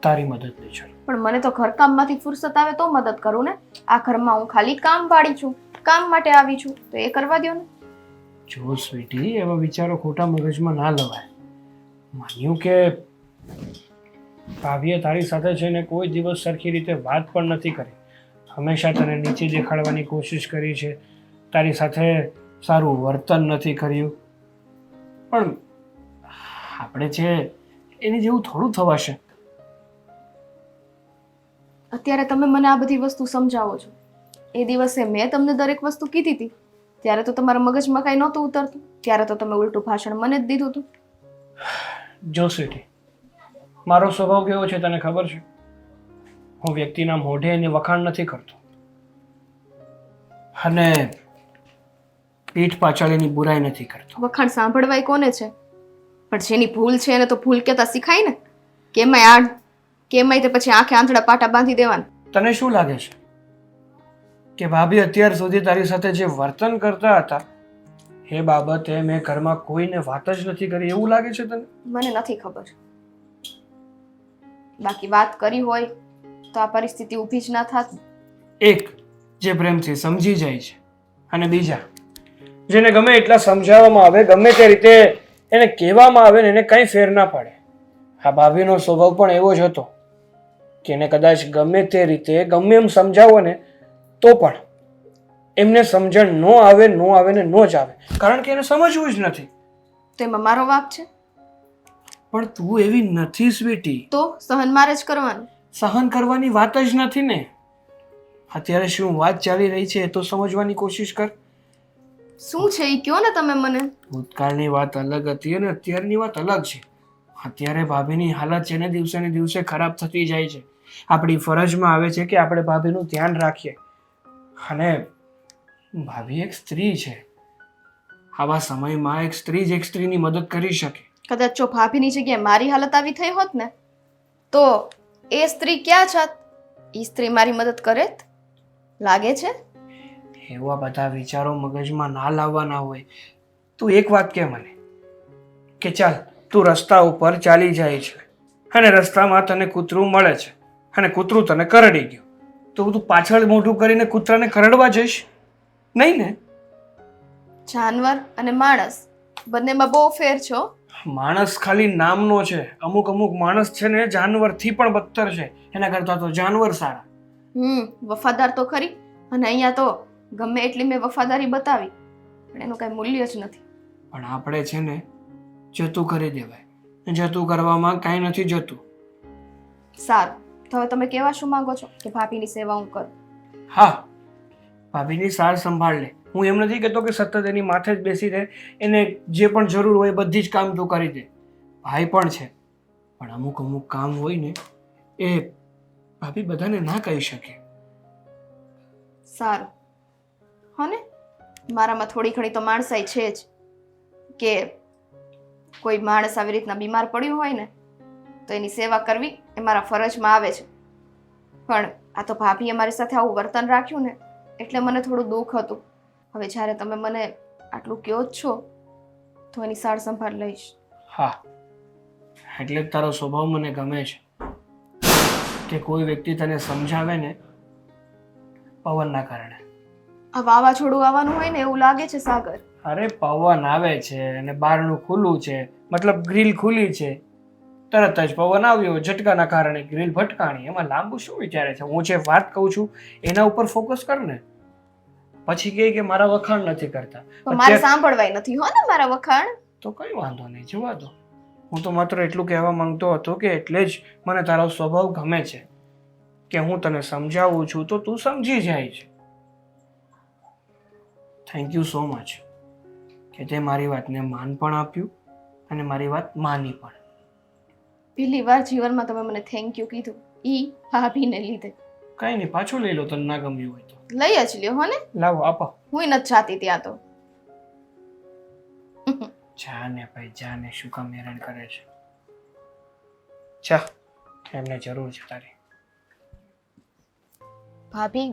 તારી મદદની જરૂર. પણ મને તો ઘરકામમાંથી ફુરસત આવે તો મદદ કરું ને. આ ઘરમાં હું ખાલી કામવાળી છું, કામ માટે આવી છું, તો એ કરવા દ્યો ને. જો સ્વીટી, એવા વિચારો ખોટા મગજમાં ના લવાય. માન્યું કે ભાભીએ તારી સાથે છે ને કોઈ દિવસ સરખી રીતે વાત પણ નથી કરી. હંમેશા તને નીચે દેખાડવાની કોશિશ કરી છે, તારી સાથે સારું વર્તન નથી કર્યું. પણ આપણે છે એની જેવું થોડું થવાશે. અત્યારે તમે મને આ બધી વસ્તુ સમજાવો છો. એ દિવસે મેં તમને દરેક વસ્તુ કીધી હતી ત્યારે તો તમારા મગજમાં કાંઈ નહોતું ઉતરતું. ત્યારે તો તમે ઉલટું ભાષણ મને જ દીધું હતું. જો સ્વીટી, મારો સ્વભાવ કેવો છે તને ખબર છે? હું વ્યક્તિના મોઢે એને વખાણ નથી કરતો અને પીઠ પાછળ એની બુરાઈ નથી કરતો. વખાણ સાંભળવાય કોને છે? પણ જેની ભૂલ છે એને તો ભૂલ કહેતા શીખાય ને. કેમાંય તે પછી આંખે આંધળા પાટા બાંધી દેવાના. તને શું લાગે છે કે ભાભી અત્યાર સુધી તારી સાથે જે વર્તન કરતા હતા એ બાબતે મેં ઘરમાં કોઈને વાત જ નથી કરી એવું લાગે છે તને? મને નથી ખબર. બાકી વાત કરી હોય તો આ પરિસ્થિતિ ઊભી જ ના થાત. એક જે પ્રેમથી સમજી જાય છે અને બીજા જેને ગમે એટલા સમજાવવામાં આવે, ગમે તે રીતે એને કહેવામાં આવે ને એને કંઈ ફેર ના પડે. આ ભાભીનો સ્વભાવ પણ એવો જ હતો કે એને કદાચ ગમે તે રીતે ગમે એમ સમજાવો ને તો પણ એમને સમજણ ન આવે ને ન જ આવે, કારણ કે એને સમજવું જ નથી. તો એમાં મારો વાંક છે? પણ તું એવી નથી સ્વીટી. તો સહન મારે જ કરવાનું. સહન કરવાની વાત જ નથી ને. અત્યારે શું વાત ચાલી રહી છે એ તો સમજવાની કોશિશ કર. શું છે એ કયો ને તમે મને. ભૂતકાળની વાત અલગ હતી અને અત્યારની વાત અલગ છે. અત્યારે ભાભીની હાલત છે ને દિવસે ને દિવસે ખરાબ થતી જાય છે. આપણી ફરજમાં આવે છે કે આપણે ભાભીનું ધ્યાન રાખીએ. અને ભાભી એક સ્ત્રી છે. આવા સમયમાં એક સ્ત્રી જ એક સ્ત્રીની મદદ કરી શકે. કદાચ જો ભાભીની જગ્યાએ મારી હાલત આવી થઈ હોત ને તો એ સ્ત્રી ક્યાં જાત? એ સ્ત્રી મારી મદદ કરે? લાગે છે એવા બધા વિચારો મગજમાં ના લાવવાના હોય. તું એક વાત કે મને કે ચાલ તું રસ્તા ઉપર ચાલી જાય છે અને રસ્તામાં તને કૂતરું મળે છે અને કૂતરું તને કરડી ગયું, તો તું પાછળ મોઢું કરીને કૂતરાને કરડવા જઈશ? નહીં ને. જાનવર અને માણસ બંનેમાં બહુ ફેર છે. માણસ ખાલી નામનો છે. અમુક માણસ છે ને જાનવરથી પણ બદતર છે. એના કરતાં તો જાનવર સારા. વફાદાર તો ખરી. અને અહીંયા તો ગમે એટલી મેં વફાદારી બતાવી પણ એનું કઈ મૂલ્ય જ નથી. પણ આપણે છે ને જતું કરી દેવાય. જતું કરવામાં કાંઈ નથી જતું. સારું, તો હવે તમે કહેવા શું માંગો છો? કે ભાભીની સેવા હું કરું? હા, ભાભીની સાર સંભાળ લે. હું એમ નથી કહેતો કે સતત એની માથે જ બેસી રહે. એને જે પણ જરૂર હોય બધી જ કામ તું કરી દે. ભાઈ પણ છે, પણ અમુક કામ હોય ને એ ભાભી બધાને ના કહી શકે. સારું, હો ને? મારામાં થોડી ઘણી તો માણસાઈ છે જ કે કોઈ માણસ આવી રીતના બીમાર પડ્યું હોય ને તો એની સેવા કરવી એ મારા ફરજમાં આવે છે. પણ આ તો ભાભીએ મારી સાથે આવું વર્તન રાખ્યું ને એટલે મને થોડું દુઃખ હતું. હવે જ્યારે તમે મને આટલું કહો જ છો તો એની સાર સંભાળ લઈશ. હા, એટલે જ તારો સ્વભાવ મને ગમે છે કે કોઈ વ્યક્તિ તને સમજાવે ને પવનના કારણે. આ વાવાઝોડું આવવાનું હોય ને એવું લાગે છે સાગર. અરે પવન આવે છે અને બારણું ખુલ્લું છે, મતલબ ગ્રીલ ખુલ્લી છે, તરત જ પવન આવ્યો, ઝટકાના કારણે ગ્રીલ ભટકાણી. એમાં લાંબુ શું વિચારે છે? હું જે વાત કહું છું એના ઉપર ફોકસ કર ને. પછી કહે કે મારા વખાણ નથી કરતા. પણ મારે સાંભળવાય નથી હો ને મારા વખાણ. તો કઈ વાંધો નહીં, જોવા દો. હું તો માત્ર એટલું કહેવા માંગતો હતો કે એટલે જ મને તારો સ્વભાવ ગમે છે કે હું તને સમજાવું છું તો તું સમજી જાય છે. થેન્ક યુ સો મચ કે તે મારી વાતને માન પણ આપ્યું અને મારી વાત માની પણ. પહેલી વાર જીવનમાં તમે મને થેન્ક યુ કીધું, ઈ ભાભીને લીધે. કઈ નહીં, પાછું લઈ લો તને ના ગમ્યું હોય તો. લઈ જ લ્યો હો ને. લાવો આપો. હું નથી જાતી ત્યાં તો. જાને ભાઈ જાને, શું કામ હેરાન કરે છે? ચા, એમને જરૂર છે તારી. ભાભી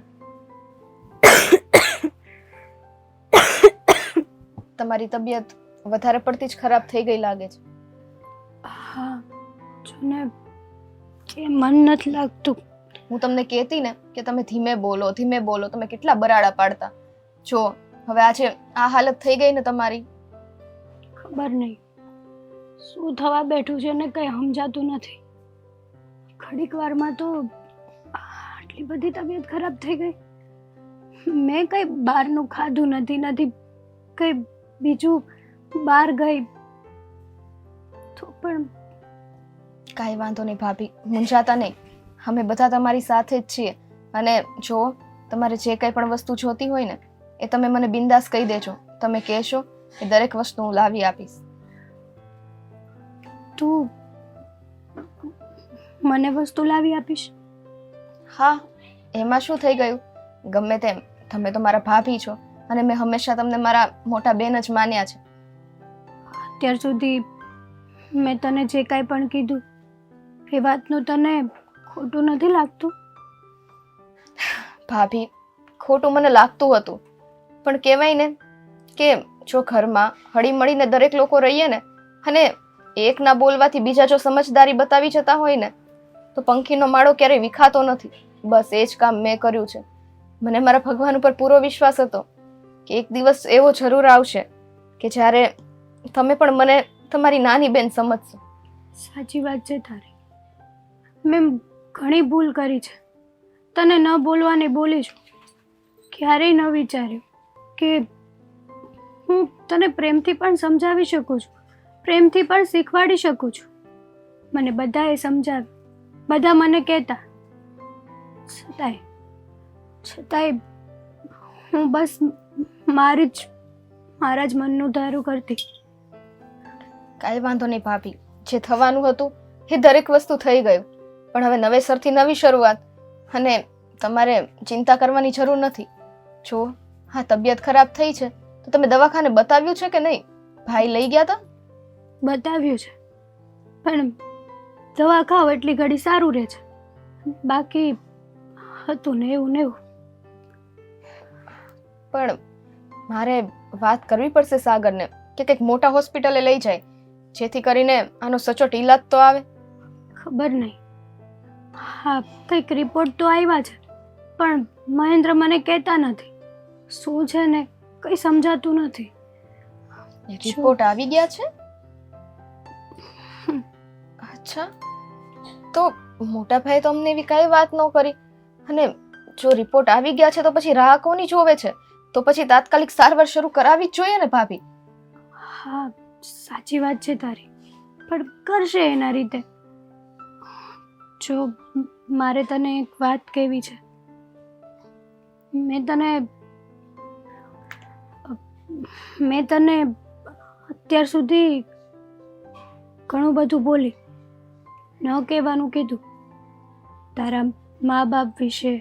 તમારી તબિયત વધારે પડતી જ ખરાબ થઈ ગઈ લાગે છે. હા જોને કે મન નથી લાગતું. હું તમને કહેતી ને કે તમે ધીમે બોલો, તમે કેટલા બરાડા પાડતા. જો હવે આજે આ હાલત થઈ ગઈ ને તમારી. ખબર નહીં શું થવા બેઠું છે ને કંઈ સમજાતું નથી. ઘડીક વારમાં તો આટલી બધી તબિયત ખરાબ થઈ ગઈ. મેં કંઈ બહારનું ખાધું નથી કંઈ બીજું બહાર ગઈ તો પણ. કાંઈ વાંધો નહીં ભાભી, મૂંઝાતા નહીં. અમે બધા તમારી સાથે જ છીએ. અને જો તમારે જે કંઈ પણ વસ્તુ જોતી હોય ને એ તમે મને બિંદાસ કહી દેજો. તમે કહેશો એ દરેક વસ્તુ હું લાવી આપીશ. તું મને વસ્તુ લાવી આપીશ? હા, એમાં શું થઈ ગયું? ગમે તેમ તમે તો મારા ભાભી છો અને મેં હંમેશા તમને મારા મોટા બેન જ માન્યા છે. અત્યાર સુધી મેં તને જે કાંઈ પણ કીધું એ વાતનું તને ખોટું નથી લાગતું? ભાભી, ખોટું મને લાગતું હતું, પણ કહેવાય ને કે જો ઘરમાં હળી મળીને દરેક લોકો રહીએ ને અને એક ના બોલવાથી બીજા જો સમજદારી બતાવી જતા હોય ને તો પંખીનો માળો ક્યારેય વિખાતો નથી. બસ એ જ કામ મેં કર્યું છે. મને મારા ભગવાન ઉપર પૂરો વિશ્વાસ હતો કે એક દિવસ એવો જરૂર આવશે કે જ્યારે તમે પણ મને તમારી નાની બેન સમજશો. સાચી વાત છે તારી. મેં ઘણી ભૂલ કરી છે. તને ન બોલવાની બોલી છું. ક્યારેય ન વિચાર્યું કે હું તને પ્રેમથી પણ સમજાવી શકું છું, પ્રેમથી પણ શીખવાડી શકું છું. મને બધાએ સમજાવ્યું, બધા મને કહેતા, છતાંય હું બસ મારા જ મનનું ધારું કરતી. કાંઈ વાંધો નહીં ભાભી, જે થવાનું હતું એ દરેક વસ્તુ થઈ ગયું. પણ હવે નવેસરથી નવી શરૂઆત અને તમારે ચિંતા કરવાની જરૂર નથી. જો હા તબિયત ખરાબ થઈ છે તો તમે દવાખાને બતાવ્યું છે કે નહીં? ભાઈ લઈ ગયા હતા? બતાવ્યું છે, પણ દવા ખાવ એટલી ઘડી સારું રહે છે. બાકી હતું ને એવું ને એવું. પણ મારે વાત કરવી પડશે સાગરને કે કંઈક મોટા હોસ્પિટલે લઈ જાય જેથી કરીને આનો સચોટ ઈલાજ તો આવે. ખબર નહીં. હા કંઈક રિપોર્ટ તો આવ્યા છે પણ મહેન્દ્ર મને કહેતા નથી. શું છે ને કંઈ સમજાતું નથી. રિપોર્ટ આવી ગયા છે? અચ્છા, તો મોટા ભાઈ તો અમને એવી કઈ વાત ન કરી. અને જો રિપોર્ટ આવી ગયા છે તો પછી રાહ કોની જોવે છે? તો પછી તાત્કાલિક સારવાર શરૂ કરાવવી જ જોઈએ ને ભાભી. હા સાચી વાત છે તારી, પણ કરશે એના રીતે. જો મારે તને એક વાત કહેવી છે. મેં તને અત્યાર સુધી ઘણું બધું બોલી, ન કહેવાનું કીધું. તારા મા બાપ વિશે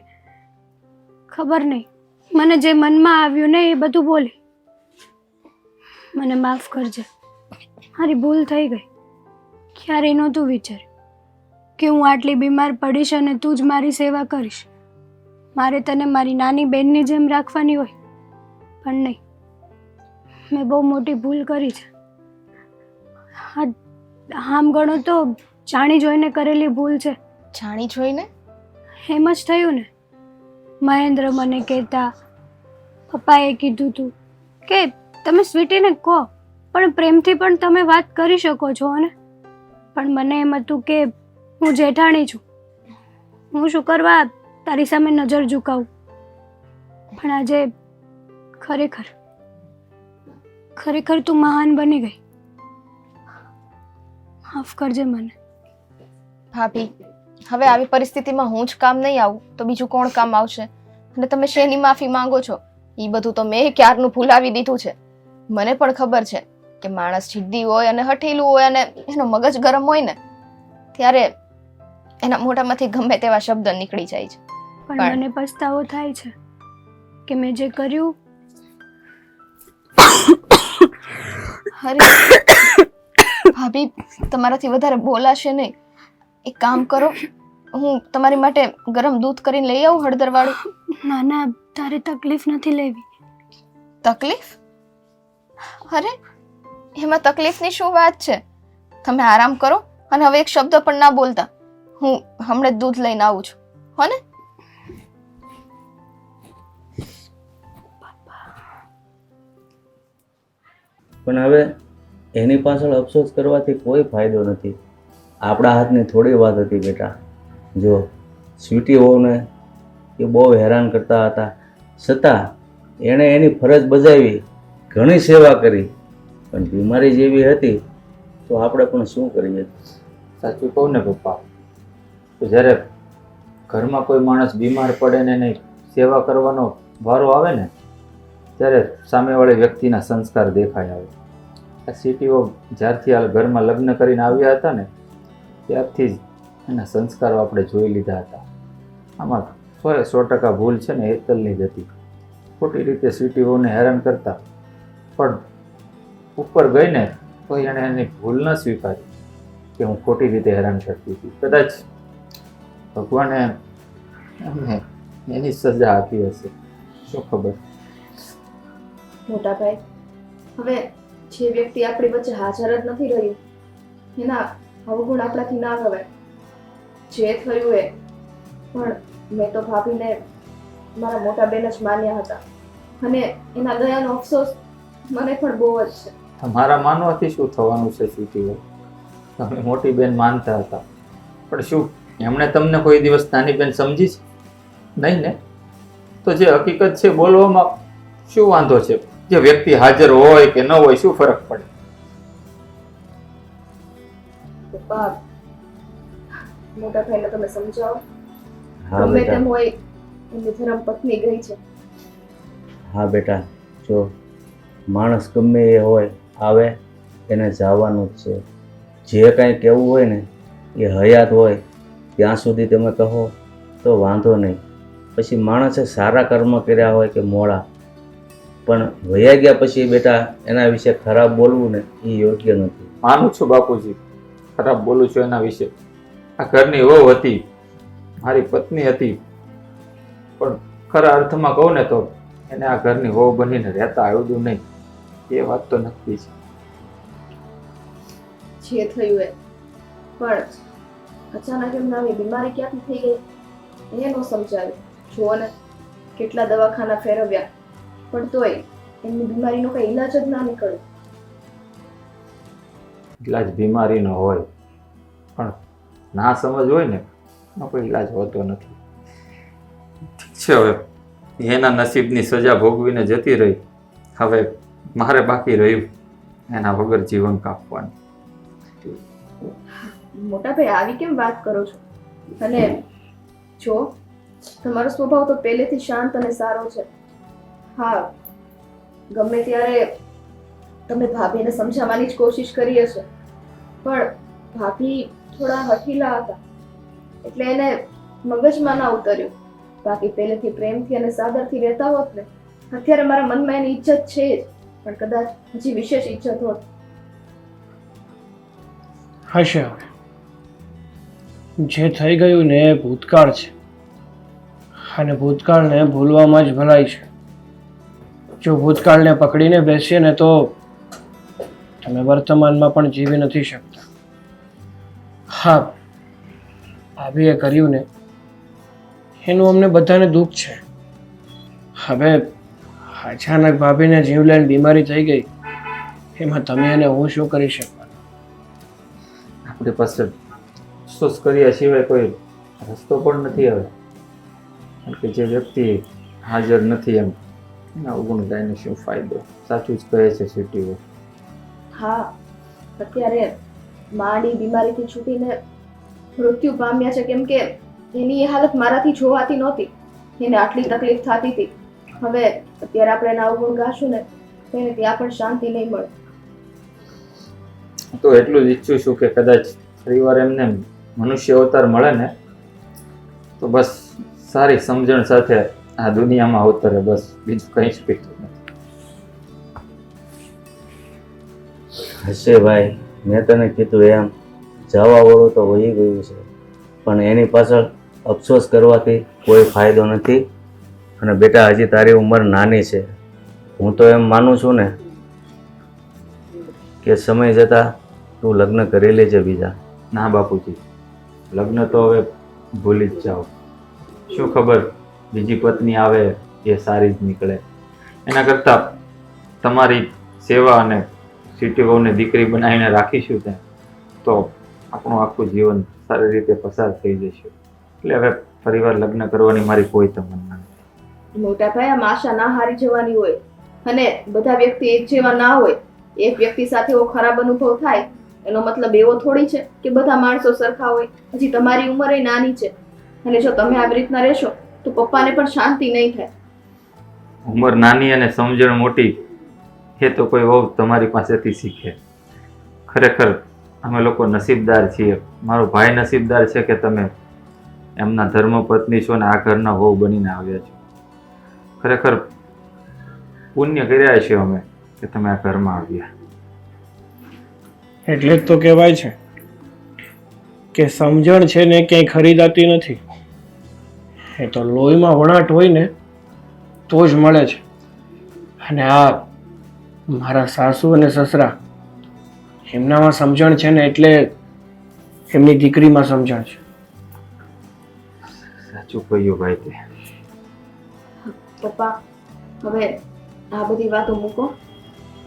ખબર નહીં, મને જે મનમાં આવ્યું ને એ બધું બોલી. મને માફ કરજે, મારી ભૂલ થઈ ગઈ. ક્યારેય નહોતું વિચાર્યું કે હું આટલી બીમાર પડીશ અને તું જ મારી સેવા કરીશ. મારે તને મારી નાની બહેનની જેમ રાખવાની હોય, પણ નહીં. મેં બહુ મોટી ભૂલ કરી છે. આમ ગણો તો જાણી જોઈને કરેલી ભૂલ છે. જાણી જોઈને? એમ જ થયું ને. મહેન્દ્ર મને કહેતા, પપ્પાએ કીધું તું કે તમે સ્વીટીને કહો પણ પ્રેમથી પણ તમે વાત કરી શકો છો ને. પણ મને એમ હતું કે હું જેઠાણી છું, હું શું કરવા તારી સામે નજર ઝુકાવું. પણ આજે ખરેખર તું મહાન બની ગઈ. માફ કરજે મને. ભાભી, હવે આવી પરિસ્થિતિમાં હું જ કામ નહીં આવું તો બીજું કોણ કામ આવશે? અને તમે શેની માફી માંગો છો? એ બધું તો મેં ક્યારનું ભૂલાવી દીધું છે. મને પણ ખબર છે કે માણસ જિદ્દી હોય અને હઠીલું હોય અને એનો મગજ ગરમ હોય ને ત્યારે એના મોઢામાંથી ગમે તેવા શબ્દ નીકળી જાય છે. પણ મને પસ્તાવો થાય છે કે મેં જે કર્યું. અરે ભાભી, તમારાથી વધારે બોલાશે નહીં. એક કામ કરો, હું તમારી માટે ગરમ દૂધ કરીને લઈ આવું હળદરવાળું. ના ના, તારે તકલીફ નથી લેવી. તકલીફ? અરે એમાં તકલીફની શું વાત છે? તમે આરામ કરો અને હવે એક શબ્દ પણ ના બોલતા. હું હમણાં જ દૂધ લઈને આવું છું, હો ને? પણ હવે એની પાછળ અફસોસ કરવાથી કોઈ ફાયદો નથી. આપણા હાથની થોડી વાત હતી બેટા. જો સ્વીટી વહુને એ બહુ હેરાન કરતા હતા, છતાં એણે એની ફરજ બજાવી, ઘણી સેવા કરી. પણ બીમારી જેવી હતી તો આપણે પણ શું કરીએ? સાચું કહું ને પપ્પા, તો જ્યારે ઘરમાં કોઈ માણસ બીમાર પડે ને એની સેવા કરવાનો વારો આવે ને ત્યારે સામેવાળી વ્યક્તિના સંસ્કાર દેખાય આવે. આ સિટીઓ જ્યારથી આ ઘરમાં લગ્ન કરીને આવ્યા હતા ને ત્યારથી જ એના સંસ્કારો આપણે જોઈ લીધા હતા. આમાં 100% ભૂલ છે ને હેતલની જ હતી. ખોટી રીતે સિટીઓને હેરાન કરતા, પણ ઉપર ગઈ ને તો એણે એની ભૂલ ન સ્વીકારી કે હું ખોટી રીતે હેરાન કરતી હતી. કદાચ ભગવાને એમને એની સજા આપી હશે, શું ખબર. મોટા ભાઈ, હવે જે વ્યક્તિ આપણી વચ્ચે હાજર જ નથી રહ્યું એના અવગુણ આપણાથી ના કહેવાય. જે થયું એ પણ મેં તો ભાભીને મારા મોટા બેન જ માન્યા હતા અને એના દયાનો અફસોસ મને પણ બહુ જ છે. તમારા માનવાથી શું થવાનું છે સિટીઓ? તમે મોટી બેન માનતા હતા, પણ શું એમણે તમને કોઈ દિવસ નાની બેન સમજી છે? નહીં ને. તો જે હકીકત છે બોલવામાં શું વાંધો છે? જે વ્યક્તિ હાજર હોય કે ન હોય શું ફરક પડે? પપ્પા, મોટા ભાઈને તમે સમજાવો. હા ગમે બેટા, તેમ હોય એમની ધર્મ પત્ની ગઈ છે. હા બેટા, જો માણસ ગમે એ હોય આવે એને જવાનું જ છે. જે કાંઈ કહેવું હોય ને એ હયાત હોય ત્યાં સુધી તમે કહો તો વાંધો નહીં. પછી માણસે સારા કર્મ કર્યા હોય કે મોડા, પણ વયા ગયા પછી બેટા એના વિશે ખરાબ બોલવું ને એ યોગ્ય નથી. માનું છું બાપુજી, ખરાબ બોલું છું એના વિશે. આ ઘરની વહુ હતી, મારી પત્ની હતી, પણ ખરા અર્થમાં કહું ને તો એને આ ઘરની વહુ બનીને રહેતા આવડ્યું નહીં. એ વાત તો નક્કી છે. જે થયું એ પણ અચાનક એમને આવી બીમારી ક્યાંથી થઈ ગઈ એ ન સમજાવ્યું. જુઓ ને કેટલા દવાખાના ફેરવ્યા પણ તોય એમની બીમારીનો કઈ ઈલાજ જ ના નીકળ્યો. ઈલાજ બીમારી ન હોય, પણ ના સમજ હોય ને એનો કોઈ ઈલાજ હોતો નથી. ઠીક છે, હવે એના નસીબની સજા ભોગવીને જતી રહી. હવે મારે બાકી રહ્યું એના વગર જીવન કાપવાનું. મોટા ભાઈ આવી કેમ વાત કરો છો? અને જો તમારો સ્વભાવ તો પહેલેથી શાંત અને સારો છે. હા, ગમે ત્યારે તમે ભાભીને સમજાવવાની જ કોશિશ કરી હશે, પણ ભાભી થોડા હઠીલા હતા એટલે એને મગજમાં ના ઉતર્યું. બાકી પહેલેથી પ્રેમથી અને સાદરથી રહેતા હોત ને અત્યારે મારા મનમાં એની ઈજ્જત છે જ, પણ કદાચ હજી વિશેષ ઈજ્જત હોત. હશે. હવે જે થઈ ગયું ને એ ભૂતકાળ છે અને ભૂતકાળને ભૂલવામાં જ ભલાઈ છે. જો ભૂતકાળને પકડીને બેસીએ ને તો તમે વર્તમાનમાં પણ જીવી નથી શકતા. હા, ભાભીએ કર્યું ને એનું અમને બધાને દુઃખ છે. હવે અચાનક ભાભીને જીવલેણ બીમારી થઈ ગઈ, એમાં તમે અને હું શું કરી શકવાનું? આપણી પાસે અફસોસ કર્યા સિવાય કોઈ રસ્તો પણ નથી. હવે કારણ કે જે વ્યક્તિ હાજર નથી એમ એના અવગુણ ગાયને શું ફાયદો? સાચું જ કહે છે સિટીઓ. હા, અત્યારે માની બીમારીથી છૂટીને મૃત્યુ પામ્યા છે કેમ કે એની એ હાલત મારાથી જોવાતી નહોતી. એને આટલી તકલીફ થતી હતી. હવે અત્યારે આપણે એના અવગુણ ગાશું ને તો એને ત્યાં પણ શાંતિ નહીં મળે. તો એટલું જ ઈચ્છું છું કે કદાચ ફરીવાર એમને મનુષ્ય અવતાર મળે ને તો બસ સારી સમજણ સાથે આ દુનિયામાં અવતરે, બસ બીજું કંઈ જ પીતું નથી. હશે ભાઈ, મેં તને કીધું એમ જવાવાળું તો વહી ગયું છે, પણ એની પાછળ અફસોસ કરવાથી કોઈ ફાયદો નથી. અને બેટા હજી તારી ઉંમર નાની છે. હું તો એમ માનું છું ને કે કે સમય જતાં તું લગ્ન કરી લેજે બીજા. ના બાપુજી, લગ્ન તો હવે ભૂલી જ જાઓ. શું ખબર બીજી પત્ની આવે એ સારી જ નીકળે. એના કરતાં તમારી સેવા અને સીટી વહુને દીકરી બનાવીને રાખીશું ત્યાં તો આપણું આખું જીવન સારી રીતે પસાર થઈ જશે. એટલે હવે ફરીવાર લગ્ન કરવાની મારી કોઈ તમન્ના નથી. મોટા ભાઈ, આમ આશા ના હારી જવાની હોય અને બધા વ્યક્તિ એક જેવા ના હોય. એક વ્યક્તિ સાથે એવો ખરાબ અનુભવ થાય એનો મતલબ એવો થોડી છે કે બધા માણસો સરખા હોય. હજી તમારી ઉંમર એ નાની છે અને જો તમે આવી રીતના રહેશો તો પપ્પાને પણ શાંતિ નહીં થાય. ઉંમર નાની અને સમજણ મોટી એ તો કોઈ વહુ તમારી પાસેથી શીખે. ખરેખર અમે લોકો નસીબદાર છીએ. મારો ભાઈ નસીબદાર છે કે તમે એમના ધર્મપત્ની છો ને આ ઘરના વહુ બનીને આવ્યા છો. ખરેખર પુણ્ય કર્યા છે અમે કે તમે આ ઘરમાં આવ્યા. એટલે જ તો કહેવાય છે કે સમજણ છે ને ક્યાંય ખરીદાતી નથી. એ તો લોહીમાં વણાટ હોય ને તો જ મળે છે. અને આ મારા સાસુ અને સસરા, એમનામાં સમજણ છે ને એટલે એમની દીકરીમાં સમજણ છે. સાચું કહ્યું ભાઈ તે. પપ્પા, હવે આ બધી વાતો મૂકો.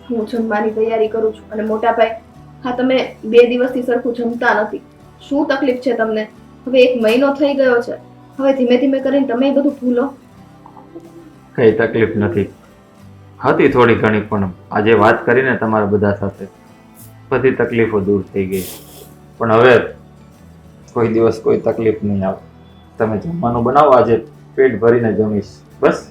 હું જમવાની તૈયારી કરું છું. અને મોટા ભાઈ, હા, તમે 2 દિવસથી સરખું જમતા નથી. શું તકલીફ છે તમને? હવે 1 મહિનો થઈ ગયો છે. હવે ધીમે ધીમે કરીને તમે એ બધું ભૂલો. કઈ તકલીફ નથી. હતી થોડી ઘણી, પણ આજે વાત કરીને તમારા બધા સાથે બધી તકલીફો દૂર થઈ ગઈ. પણ હવે કોઈ દિવસ કોઈ તકલીફ નહીં આવે. તમે જમવાનું બનાવો, આજે પેટ ભરીને જમીશ. બસ.